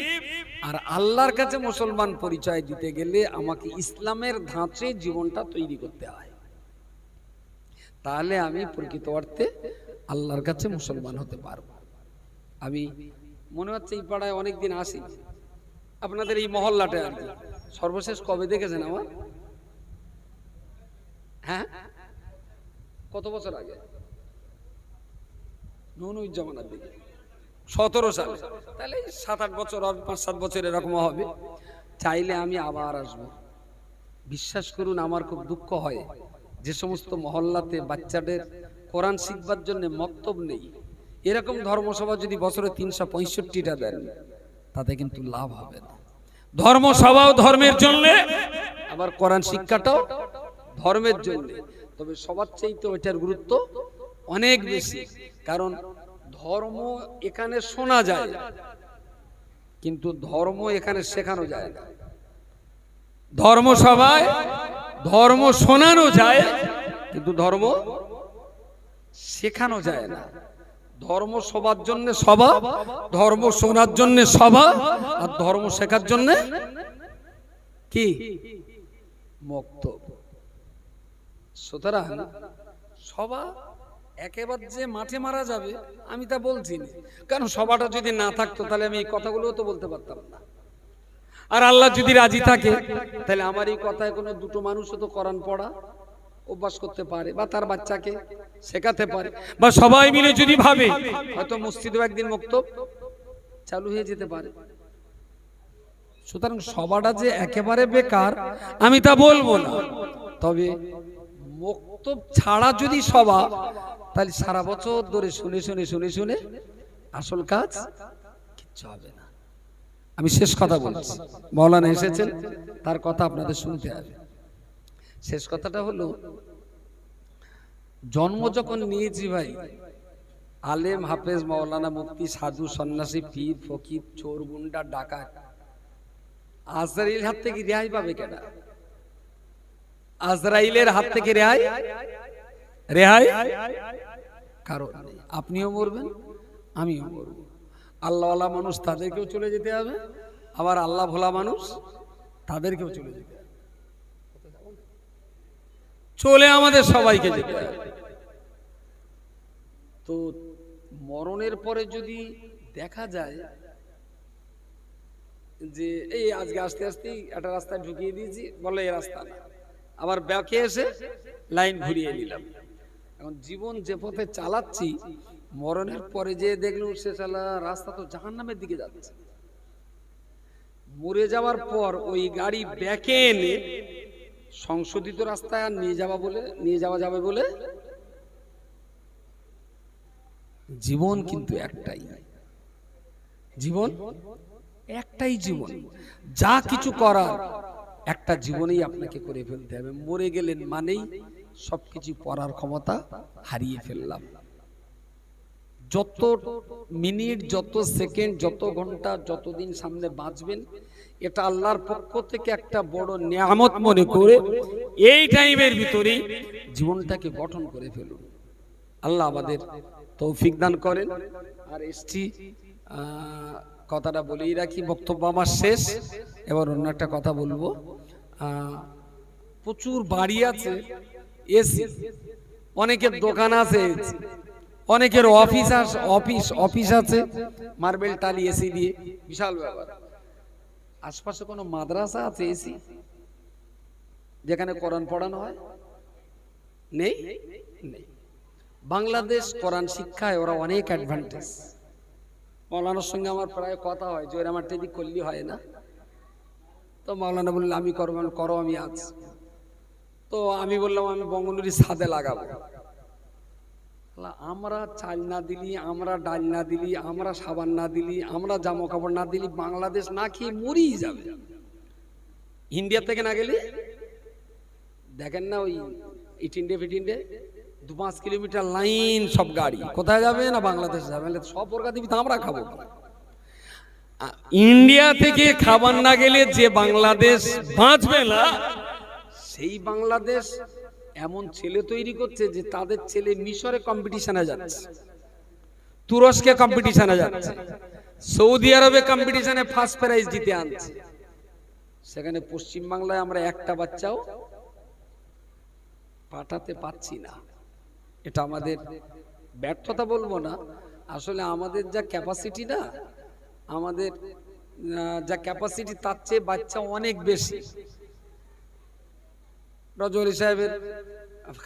আর আল্লাহর কাছে মুসলমান পরিচয় দিতে গেলে আমাকে ইসলামের ধাঁচে জীবনটা তৈরি করতে হয়, তাহলে আমি প্রকৃত অর্থে আল্লাহর কাছে মুসলমান হতে পারবো। আমি মনে হচ্ছে এই পাড়ায় অনেকদিন আসি, আপনাদের এই মহল্লাটা আর কি সর্বশেষ কবে দেখেছেন আমার? হ্যাঁ, কত বছর আগে? নুনুজ্জামানের দিকে 17 সালে, তাহলে 7-8 বছর হবে, 5-7 বছর এরকম হবে। চাইলে আমি আবার আসবো। বিশ্বাস করুন আমার খুব দুঃখ হয় যে সমস্ত মহল্লাতে বাচ্চাদের কোরআন শিখবার জন্য মক্তব নেই, এরকম ধর্মসভা যদি বছরে 365টা দেন তাতে কিন্তু লাভ হবে না। ধর্মসভাও ধর্মের জন্য, আবার কোরআন শিক্ষাটাও ধর্মের জন্য, তবে সবার চাইতে ওইটার গুরুত্ব অনেক বেশি। কারণ ধর্ম এখানে শোনা যায় কিন্তু ধর্ম এখানে শেখানো যায় না। ধর্মসভায় ধর্ম শোনানো যায় কিন্তু ধর্ম শেখানো যায় না। ধর্ম সবার জন্য সভা, ধর্ম শোনার জন্য সভা, আর ধর্ম শেখার জন্য কি মক্তব। সুতরাং সভা একেবারে যে মাঠে মারা যাবে আমি তা বলছি না, কারণ সভাটা যদি না থাকতো তাহলে আমি এই কথাগুলো তো বলতে পারতাম না। আর আল্লাহ যদি রাজি থাকে তাহলে আমার এই কথায় কোনো দুটো মানুষও তো কোরআন পড়া অভ্যাস করতে পারে, বা তার বাচ্চাকে শেখাতে পারে, বা সবাই মিলে যদি ভাবে হয়তো মসজিদেও একদিন মক্তব চালু হয়ে যেতে পারে। সুতরাং সভাটা যে একেবারে বেকার আমি তা বলবো না, তবে মক্তব ছাড়া যদি সভা, তাহলে সারা বছর ধরে শুনে শুনে শুনে শুনে আসল কাজ কিচ্ছু হবে না। আমি শেষ কথা বলছি, মাওলানা এসেছেন, তার কথা আপনাদের শুনতে হবে। শেষ কথাটা হলো, জন্ম যখন নিয়েছি ভাই, আলেম হাফেজ মাওলানা মুফতি সাধু সন্ন্যাসী পীর ফকির চোর গুন্ডা ডাকাত, আজরাইল হাত থেকে রেহাই পাবে কেন? আজরাইলের হাত থেকে রেহাই কারণ আপনিও মরবেন, আমিও মরব। আল্লাহওয়ালা মানুষ তাদেরকেও চলে যেতে হবে, আবার আল্লাহ ভোলা মানুষ তাদেরকেও চলে যেতে হবে। চলে আমাদের সবাইকে যেতে হবে। তো মরণের পরে যদি দেখা যায় যে এই আজকে আস্তে আস্তে একটা রাস্তায় ঢুকিয়ে দিয়েছি, বলে এই রাস্তা না, আবার ব্যাকে এসে লাইন ঘুরিয়ে নিলাম। এখন জীবন যে পথে চালাচ্ছি, মরণের পরে যে দেখলাম সে চালা রাস্তা তো জাহান্নামের দিকে যাচ্ছে। মরে যাওয়ার পর ওই গাড়ি ব্যাকে এনে সংশোধিত রাস্তায় আর নিয়ে যাওয়া যাবে বলে? জীবন কিন্তু একটাই, জীবন একটাই জীবন। যা কিছু করার একটা জীবনেই আপনাকে করে ফেলতে হবে। মরে গেলেন মানেই সবকিছু করার ক্ষমতা হারিয়ে ফেললাম। যত মিনিট, যত সেকেন্ড, যত ঘন্টা, যতদিন সামনে বাঁচবেন, এটা আল্লাহর পক্ষ থেকে একটা বড় নিয়ামত মনে করে এই টাইমের ভিতরেই জীবনটাকে গঠন করে ফেলুন। আল্লাহ আমাদের তৌফিক দান করেন। আর এসছি, কথাটা বলেই রাখি, বক্তব্য আমার শেষ। এবার অন্য একটা কথা বলবো। প্রচুর বাড়ি আছে এসি, অনেকের দোকান আছে, অনেকের অফিস আছে মার্বেল টালি এসি দিয়ে, বিশাল ব্যাপার। আশপাশে কোনো মাদ্রাসা আছে এসি যেখানে কোরআন পড়ানো হয়? নেই। বাংলাদেশ কোরআন শিক্ষায় ওরা অনেক অ্যাডভান্টেজ। মাওলানার সঙ্গে আমার প্রায় কথা হয় যে আমার টেদিক করলে হয় না, তো মাওলানা বলল আমি করো, আমি আছি। তো আমি বললাম আমি বঙ্গনুরি ছাদে লাগাবো। আমরা চাল না দিলি, আমরা ডাল না দিলি, আমরা সাবান না দিলি, আমরা জামা কাপড় না দিলি, বাংলাদেশ না খেয়ে মরিয়ে যাবে। ইন্ডিয়া থেকে না গেলে দেখেন না ওই ইটিন্ডে ফিটিন্ডে 2-5 কিলোমিটার লাইন, সব গাড়ি কোথায় যাবে? না বাংলাদেশ যাবে। সব প্রকার দিবি তো আমরা খাবো। ইন্ডিয়া থেকে খাবার না গেলে যে বাংলাদেশ বাঁচবে না, সেই বাংলাদেশ এমন ছেলে তৈরি করছে যে তাদের ছেলে মিশরে কম্পিটিশনে যাচ্ছে, তুরস্কে কম্পিটিশনে যাচ্ছে, সৌদি আরবে কম্পিটিশনে ফার্স্ট প্রাইজ জিতে আনছে। সেখানে পশ্চিম বাংলায় আমরা একটা বাচ্চাও পাঠাতে পারছি না। এটা আমাদের ব্যর্থতা বলবো না, আসলে আমাদের যা ক্যাপাসিটি না, আমাদের যা ক্যাপাসিটি তার চেয়ে বাচ্চা অনেক বেশি। রজনী সাহেবের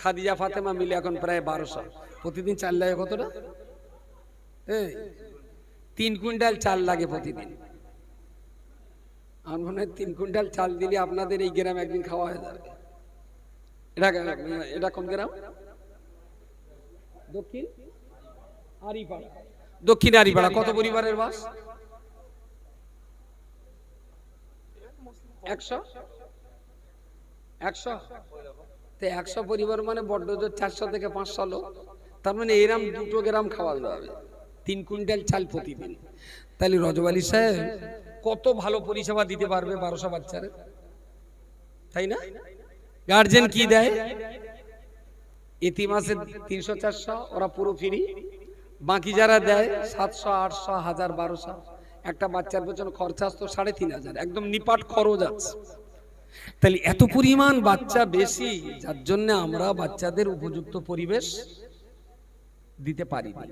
খাদিজা ফাতেমা মিলে এখন প্রায় 1200। প্রতিদিন চাল লাগে কতটা? 3 কুইন্টাল চাল লাগে প্রতিদিন। আমার মনে হয় 3 কুইন্টাল চাল দিলে আপনাদের এই গ্রাম একদিন খাওয়া হয়ে যাবে। এটা কোন গ্রাম? দক্ষিণ আরিপাড়া। কত পরিবারের বাস? 100। তো 100 পরিবার মানে বড্ড জোর 400 থেকে 500 লোক। তার মানে এরম 2 গ্রাম খাওয়া যাবে, 3 কুইন্টাল চাল প্রতিদিন। তাহলে রজব আলী সাহেব কত ভালো পরিষেবা দিতে পারবে 1200 বাচ্চারে, তাই না? গার্জেন কি দেয়? এতিম আছে 300-400, ওরা পুরো ফ্রি। বাকি যারা দেয় 700, 800, 1000, 1200। একটা বাচ্চার পেছনে খরচা আসতো 3500, একদম নিপাট খরচ আছে। তাহলে এত পরিমাণ বাচ্চা বেশি, যার জন্য আমরা বাচ্চাদের উপযুক্ত পরিবেশ দিতে পারি না।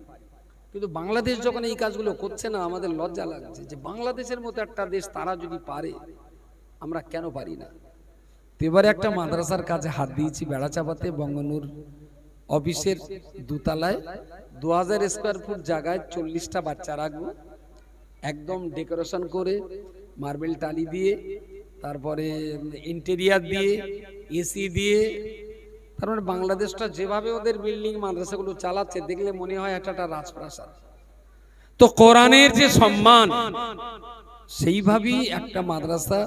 কিন্তু বাংলাদেশ যখন এই কাজগুলো করছে না, আমাদের লজ্জা লাগছে যে বাংলাদেশের মতো একটা দেশ তারা যদি পারে, আমরা কেন পারি না? এবারে একটা মাদ্রাসার কাজে হাত দিয়েছি বেড়াচাপাতে, বঙ্গনুর অফিসের 2 তলায় 2000 স্কয়ার ফুট জায়গায় 40টা বাচ্চা রাখবো, একদম ডেকোরেশন করে মার্বেল টালি দিয়ে, তারপরে ইন্টেরিয়ার দিয়ে, এসি দিয়ে। তার মানে বাংলাদেশটা যেভাবে ওদের বিল্ডিং মাদ্রাসাগুলো চালাচ্ছে, দেখলে মনে হয় একটা রাজপ্রাসাদ। তো কোরআনের যে সম্মান, সেইভাবেই একটা মাদ্রাসা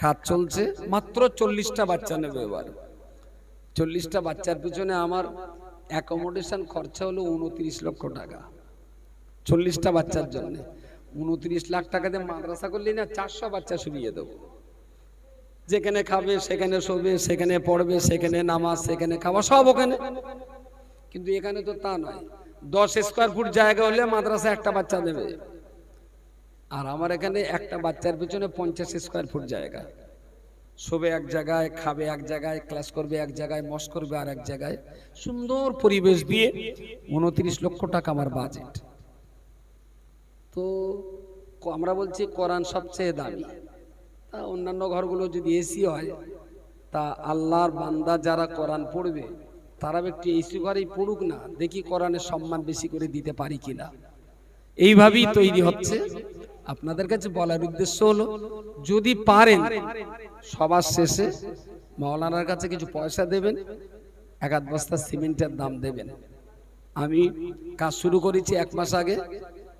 কাজ চলছে। মাত্র 40টা বাচ্চা নেবে এবার। 40টা বাচ্চার পিছনে আমার অ্যাকোমোডেশন খরচা হলো 29 লক্ষ টাকা। 40টা বাচ্চার জন্য 29 লাখ টাকা দিয়ে মাদ্রাসা করলি না, 400 বাচ্চা শুনিয়ে দেবো। যেখানে খাবে সেখানে শোবে, সেখানে পড়বে, সেখানে নামাজ, সেখানে খাওয়া, সব ওখানে। কিন্তু এখানে তো তা নয়। 10 স্কোয়ার ফুট জায়গা হলে মাদ্রাসা একটা বাচ্চা দেবে, আর আমার এখানে একটা বাচ্চার পিছনে 50 স্কোয়ার ফুট জায়গা। শোবে এক জায়গায়, খাবে এক জায়গায়, ক্লাস করবে এক জায়গায়, মশ করবে আর এক জায়গায়, সুন্দর পরিবেশ দিয়ে 29 লক্ষ টাকা আমার বাজেট। তো আমরা বলছি কোরআন সবচেয়ে দামি। তা অন্যান্য ঘরগুলো যদি এসি হয়, তা আল্লাহর বান্দা যারা কোরআন পড়বে তারা একটু এসি ঘরেই পড়ুক না, দেখি কোরআনের সম্মান বেশি করে দিতে পারি কিনা। এইভাবেই তৈরি হচ্ছে। আপনাদের কাছে বলার উদ্দেশ্য হলো, যদি পারেন সবার শেষে মাওলানার কাছে কিছু পয়সা দেবেন, 1 বস্তা সিমেন্টের দাম দেবেন। আমি কাজ শুরু করেছি 1 মাস আগে,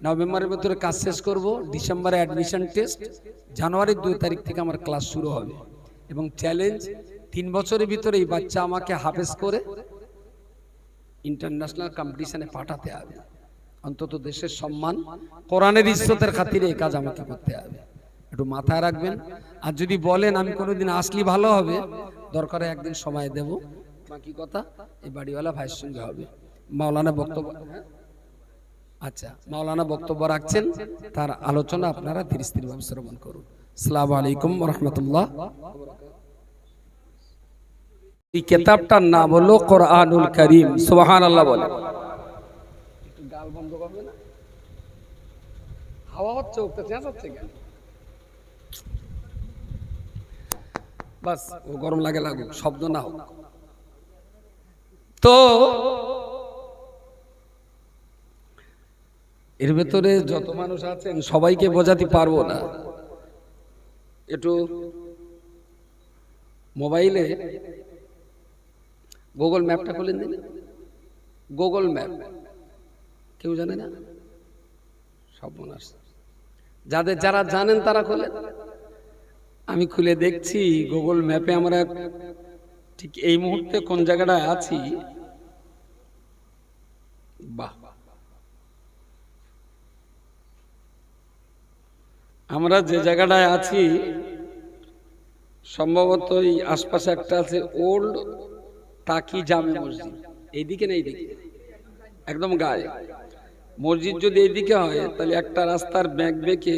নভেম্বরের ভিতরে কাজ শেষ করব, ডিসেম্বরে অ্যাডমিশন টেস্ট, জানুয়ারির 2 তারিখ থেকে আমার ক্লাস শুরু হবে। এবং চ্যালেঞ্জ, 3 বছরের ভিতরে এই বাচ্চা আমাকে হাফেজ করে ইন্টারন্যাশনাল কম্পিটিশনে পাঠাতে হবে। অন্তত দেশের সম্মান, কোরআনের ইজ্জতের খাতিরে এই কাজ আমাকে করতে হবে, একটু মাথায় রাখবেন। আর যদি বলেন আমি কোনোদিন আসলি ভালো হবে, দরকারে একদিন সময় দেব, বাকি কথা এই বাড়িওয়ালা ভাইয়ের সঙ্গে হবে। মাওলানা বক্তব্য, আচ্ছা মাওলানা বক্তব্য রাখছেন, তার আলোচনা আপনারা ধীরে স্থির ভাবে শ্রবণ করুন। আসসালামু আলাইকুম ওয়া রাহমাতুল্লাহ। এই কিতাবটার নাম হলো কোরআনুল কারীম। সুবহানাল্লাহ বলে। একটু গাল বন্ধ করবে না? হাওয়া হচ্ছে, উঠতে চেঁচাচ্ছে কেন? বাস, ও গরম লাগে লাগুক, শব্দ না হোক। তো এর ভেতরে যত মানুষ আছেন সবাইকে বোঝাতে পারবো না। একটু মোবাইলে গুগল ম্যাপটা খুলে দিন। গুগল ম্যাপ কেউ জানে না? সব মনে আসছে। যারা জানেন তারা খোলেন। আমি খুলে দেখছি গুগল ম্যাপে আমরা ঠিক এই মুহূর্তে কোন জায়গাটায় আছি। বাহ, আমরা যে জায়গাটায় আছি সম্ভবত এই আশপাশে একটা আছে ওল্ড টাকি জামে মসজিদ। এইদিকে না, এইদিকে একদম গায়ে মসজিদ। যদি এইদিকে হয় তাহলে একটা রাস্তার ব্যাক বেঁকে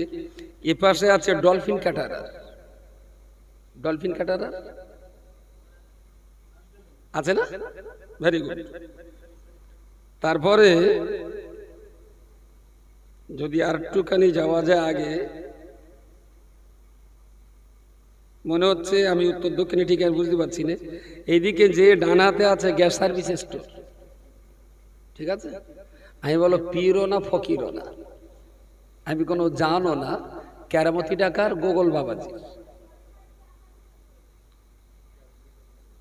এপাশে আছে ডলফিন কাটারা। ডলফিন কাটারা আছে না? Very good. তারপরে যদি আর একটুখানি যাওয়া যায় আগে, মনে হচ্ছে আমি উত্তর দক্ষিণে ঠিক আমি বুঝতে পারছি না। এইদিকে যে ডান হাতে আছে গ্যাস সার্ভিস স্টোর, ঠিক আছে? আমি বলো পীরও না ফকিরও না, আমি কোনো জানও না, কেরামতি টাকার গোগল বাবাজি।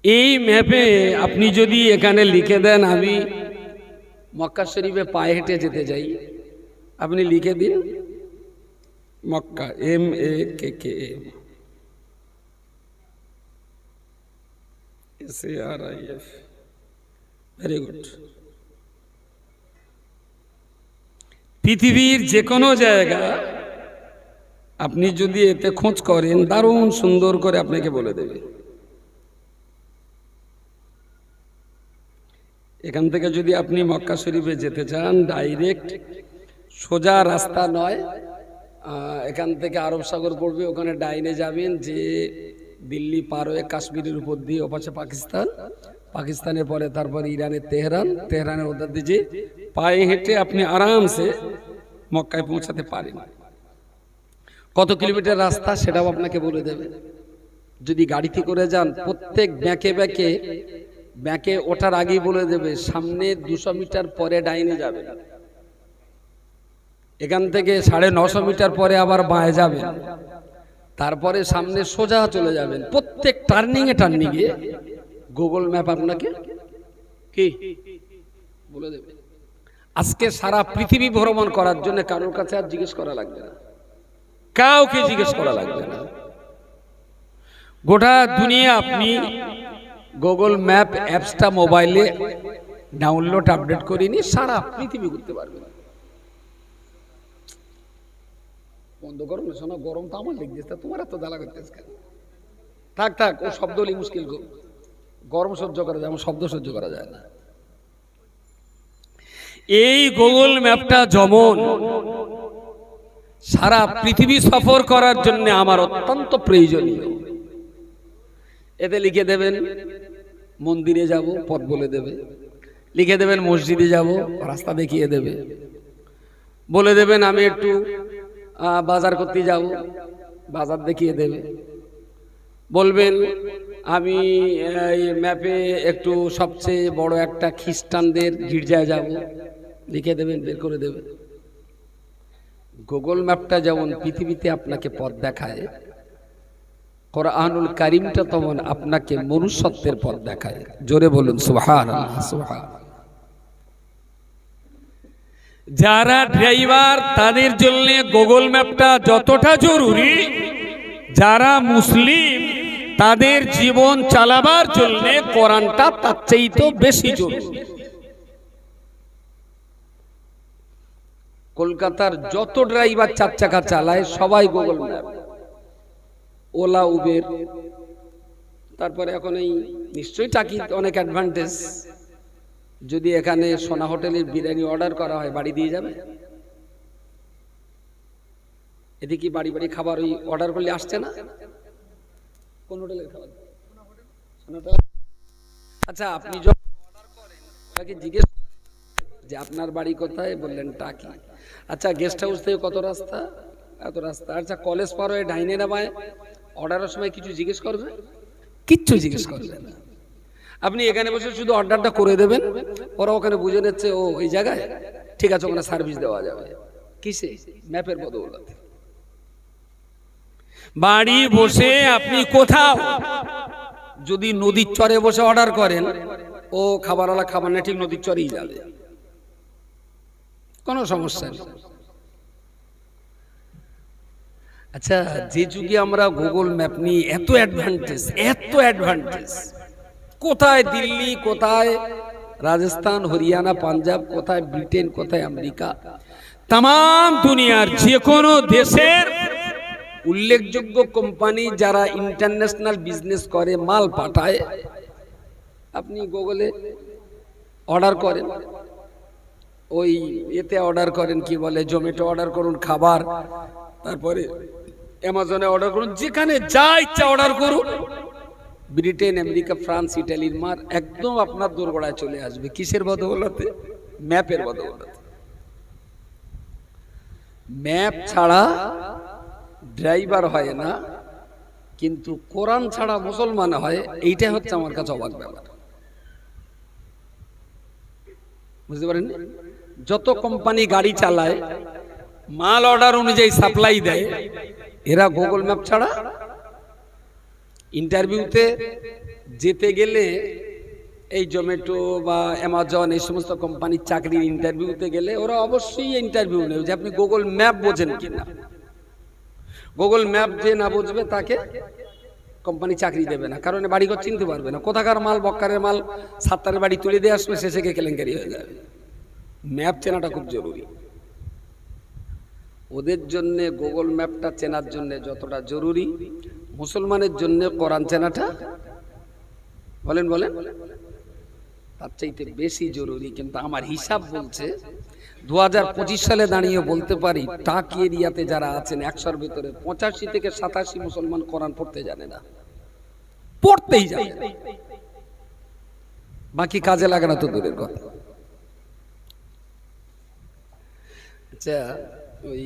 এই ম্যাপে আপনি যদি এখানে লিখে দেন আমি মক্কা শরীফে পায়ে হেঁটে যেতে যাই, আপনি লিখে দিন Mecca, MAKKA, SARIF। Very good. পৃথিবীর যে কোনো জায়গা আপনি যদি এতে খোঁজ করেন, দারুণ সুন্দর করে আপনাকে বলে দেবে। এখান থেকে যদি আপনি মক্কা শরীফে যেতে চান, ডাইরেক্ট সোজা রাস্তা নয়, এখান থেকে আরব সাগর পড়বে, ওখানে ডাইনে যাবেন, যে দিল্লি পার হয়ে কাশ্মীরের উপর দিয়ে ওপাশে পাকিস্তান, পাকিস্তানের পরে তারপর ইরানের তেহরান, তেহরানের ওদের দিয়ে পায়ে হেঁটে আপনি আরামসে মক্কায় পৌঁছাতে পারেন। কত কিলোমিটার রাস্তা সেটাও আপনাকে বলে দেবে। যদি গাড়িতে করে যান, প্রত্যেক ব্যাঁকে ওঠার আগেই বলে দেবে সামনে 200 মিটার পরে ডাইনে যাবে, এখান থেকে 950 মিটার পরে আবার বাঁয়ে যাবেন, তারপরে সামনে সোজা চলে যাবেন। প্রত্যেক টার্নিংয়ে গুগল ম্যাপ আপনাকে কি বলে দেবে। আজকে সারা পৃথিবী ভ্রমণ করার জন্য কারোর কাছে আর জিজ্ঞেস করা লাগবে না। কাউকে জিজ্ঞেস করা লাগবে না। গোটা দুনিয়া আপনি গুগল ম্যাপ অ্যাপসটা মোবাইলে ডাউনলোড আপডেট করে নিয়ে সারা পৃথিবী ঘুরতে পারবেন। বন্ধ করো না, শোনো, গরম তো আমার লেগেছে, তোমার এত জ্বালা করতেছে কেন? থাক থাক, ও শব্দ হলেই মুশকিল। গরম সহ্য করা যায়, আমার শব্দ সহ্য করা যায় না। এই গুগল ম্যাপটা যেমন সারা পৃথিবী সফর করার জন্য আমার অত্যন্ত প্রয়োজনীয়। এতে লিখে দেবেন মন্দিরে যাব, পথ বলে দেবে। লিখে দেবেন মসজিদে যাব, রাস্তা দেখিয়ে দেবে। বলে দেবেন আমি একটু বাজার করতে যাব, বাজার দেখিয়ে দেবে। বলবেন আমি এই ম্যাপে একটু সবচেয়ে বড় একটা খ্রিস্টানদের গির্জায় যাব, লিখে দেবেন, বের করে দেবে। গুগল ম্যাপটা যেমন পৃথিবীতে আপনাকে পথ দেখায়, কোরআনুল কারীমটা তেমন আপনাকে মনুষ্যত্বের পথ দেখায়। জোরে বলুন সুবহানাল্লাহ, সুবহানাল্লাহ। যারা ড্রাইভার তাদের জন্য গুগল ম্যাপটা যতটা জরুরি, যারা মুসলিম তাদের জীবন চালাবার জন্য কোরআনটা তার চাইতেও বেশি জরুরি। কলকাতার যত ড্রাইভার চার চাকা চালায় সবাই গুগল ম্যাপ, ওলা, উবের, তারপরে এখন এই নিশ্চয়ই টাকি অনেক অ্যাডভান্টেজ। যদি এখানে সোনা হোটেলের বিরিয়ানি অর্ডার করা হয়, বাড়ি দিয়ে যাবে? এদিকে কি বাড়ি বাড়ি খাবার ওই অর্ডার করলে আসছে না? কোন হোটেলের খাবার? আচ্ছা, আপনি যখন অর্ডার করেন ওনাকে জিজ্ঞেস যে আপনার বাড়ি কোথায়? বললেন টাকি। আচ্ছা, গেস্ট হাউস থেকে কত রাস্তা? এত রাস্তা। আচ্ছা, কলেজ পার হয়ে ডাইনে নামায় অর্ডারের সময় কিছু জিজ্ঞেস করবে? কিচ্ছু জিজ্ঞেস করবে না। আপনি এখানে বসে শুধু অর্ডারটা করে দেবেন, ওরা ওখানে বুঝে নিচ্ছে ও এই জায়গায়, ঠিক আছে, ওখানে সার্ভিস দেওয়া যাবে। কিসে? ম্যাপের বদৌলতে। বাড়ি বসে আপনি কোথাও যদি নদীর চরে বসে অর্ডার করেন, ও খাবারওয়ালা খাবার না ঠিক নদীর চরেই যাবে, কোনো সমস্যা নেই। আচ্ছা, যে যুগে আমরা গুগল ম্যাপ নিয়ে এত অ্যাডভান্টেজ, কোথায় দিল্লি, কোথায় রাজস্থান, হরিয়ানা, পাঞ্জাব, কোথায় ব্রিটেন, কোথায় আমেরিকা, তাম দুনিয়ার যে কোনো দেশের উল্লেখযোগ্য কোম্পানি যারা ইন্টারন্যাশনাল বিজনেস করে, মাল পাঠায়, আপনি গুগলে অর্ডার করেন, ওই এতে অর্ডার করেন, কি বলে, জোম্যাটো অর্ডার করুন খাবার, তারপরে অ্যামাজনে অর্ডার করুন, যেখানে যা ইচ্ছা অর্ডার করুন, ব্রিটেন, আমেরিকা, ফ্রান্স, ইটালির মার একদম আপনার দোরগোড়ায় চলে আসবে। কিসের বদৌলতে? ম্যাপের বদৌলতে। ম্যাপ ছাড়া ড্রাইভার হয় না, কিন্তু কোরআন ছাড়া মুসলমান হয়। এইটা হচ্ছে আমার কাছে অবাক ব্যাপার। বুঝতে পারেন? যত কোম্পানি গাড়ি চালায়, মাল অর্ডার অনুযায়ী সাপ্লাই দেয়, এরা গুগল ম্যাপ ছাড়া ইন্টারভিউতে যেতে গেলে, এই জোম্যাটো বা অ্যামাজন এই সমস্ত কোম্পানির চাকরির ইন্টারভিউতে গেলে ওরা অবশ্যই ইন্টারভিউ নেবে যে আপনি গুগল ম্যাপ বোঝেন কিনা। গুগল ম্যাপ যে না বুঝবে তাকে কোম্পানি চাকরি দেবে না, কারণ বাড়িঘর চিনতে পারবে না, কোথাকার মাল বক্কারের মাল সাত্তারের বাড়ি তুলে দিয়ে আসবে, শেষে গিয়ে কেলেঙ্কারি হয়ে যাবে। ম্যাপ চেনাটা খুব জরুরি। ওদের জন্য গুগল ম্যাপটা চেনার জন্য যতটা জরুরি, মুসলমানের জন্য কোরআন চেনাটা বলেন তার চাইতে বেশি জরুরি। কিন্তু আমার হিসাব বলছে 2025 সালে দাঁড়িয়ে বলতে পারি টাকি এরিয়াতে যারা আছেন 100-র ভিতরে 85 থেকে 87 মুসলমান কোরআন পড়তে জানে না, পড়তেই জানে না, বাকি কাজে লাগানো তো দূরের কথা। আচ্ছা, ওই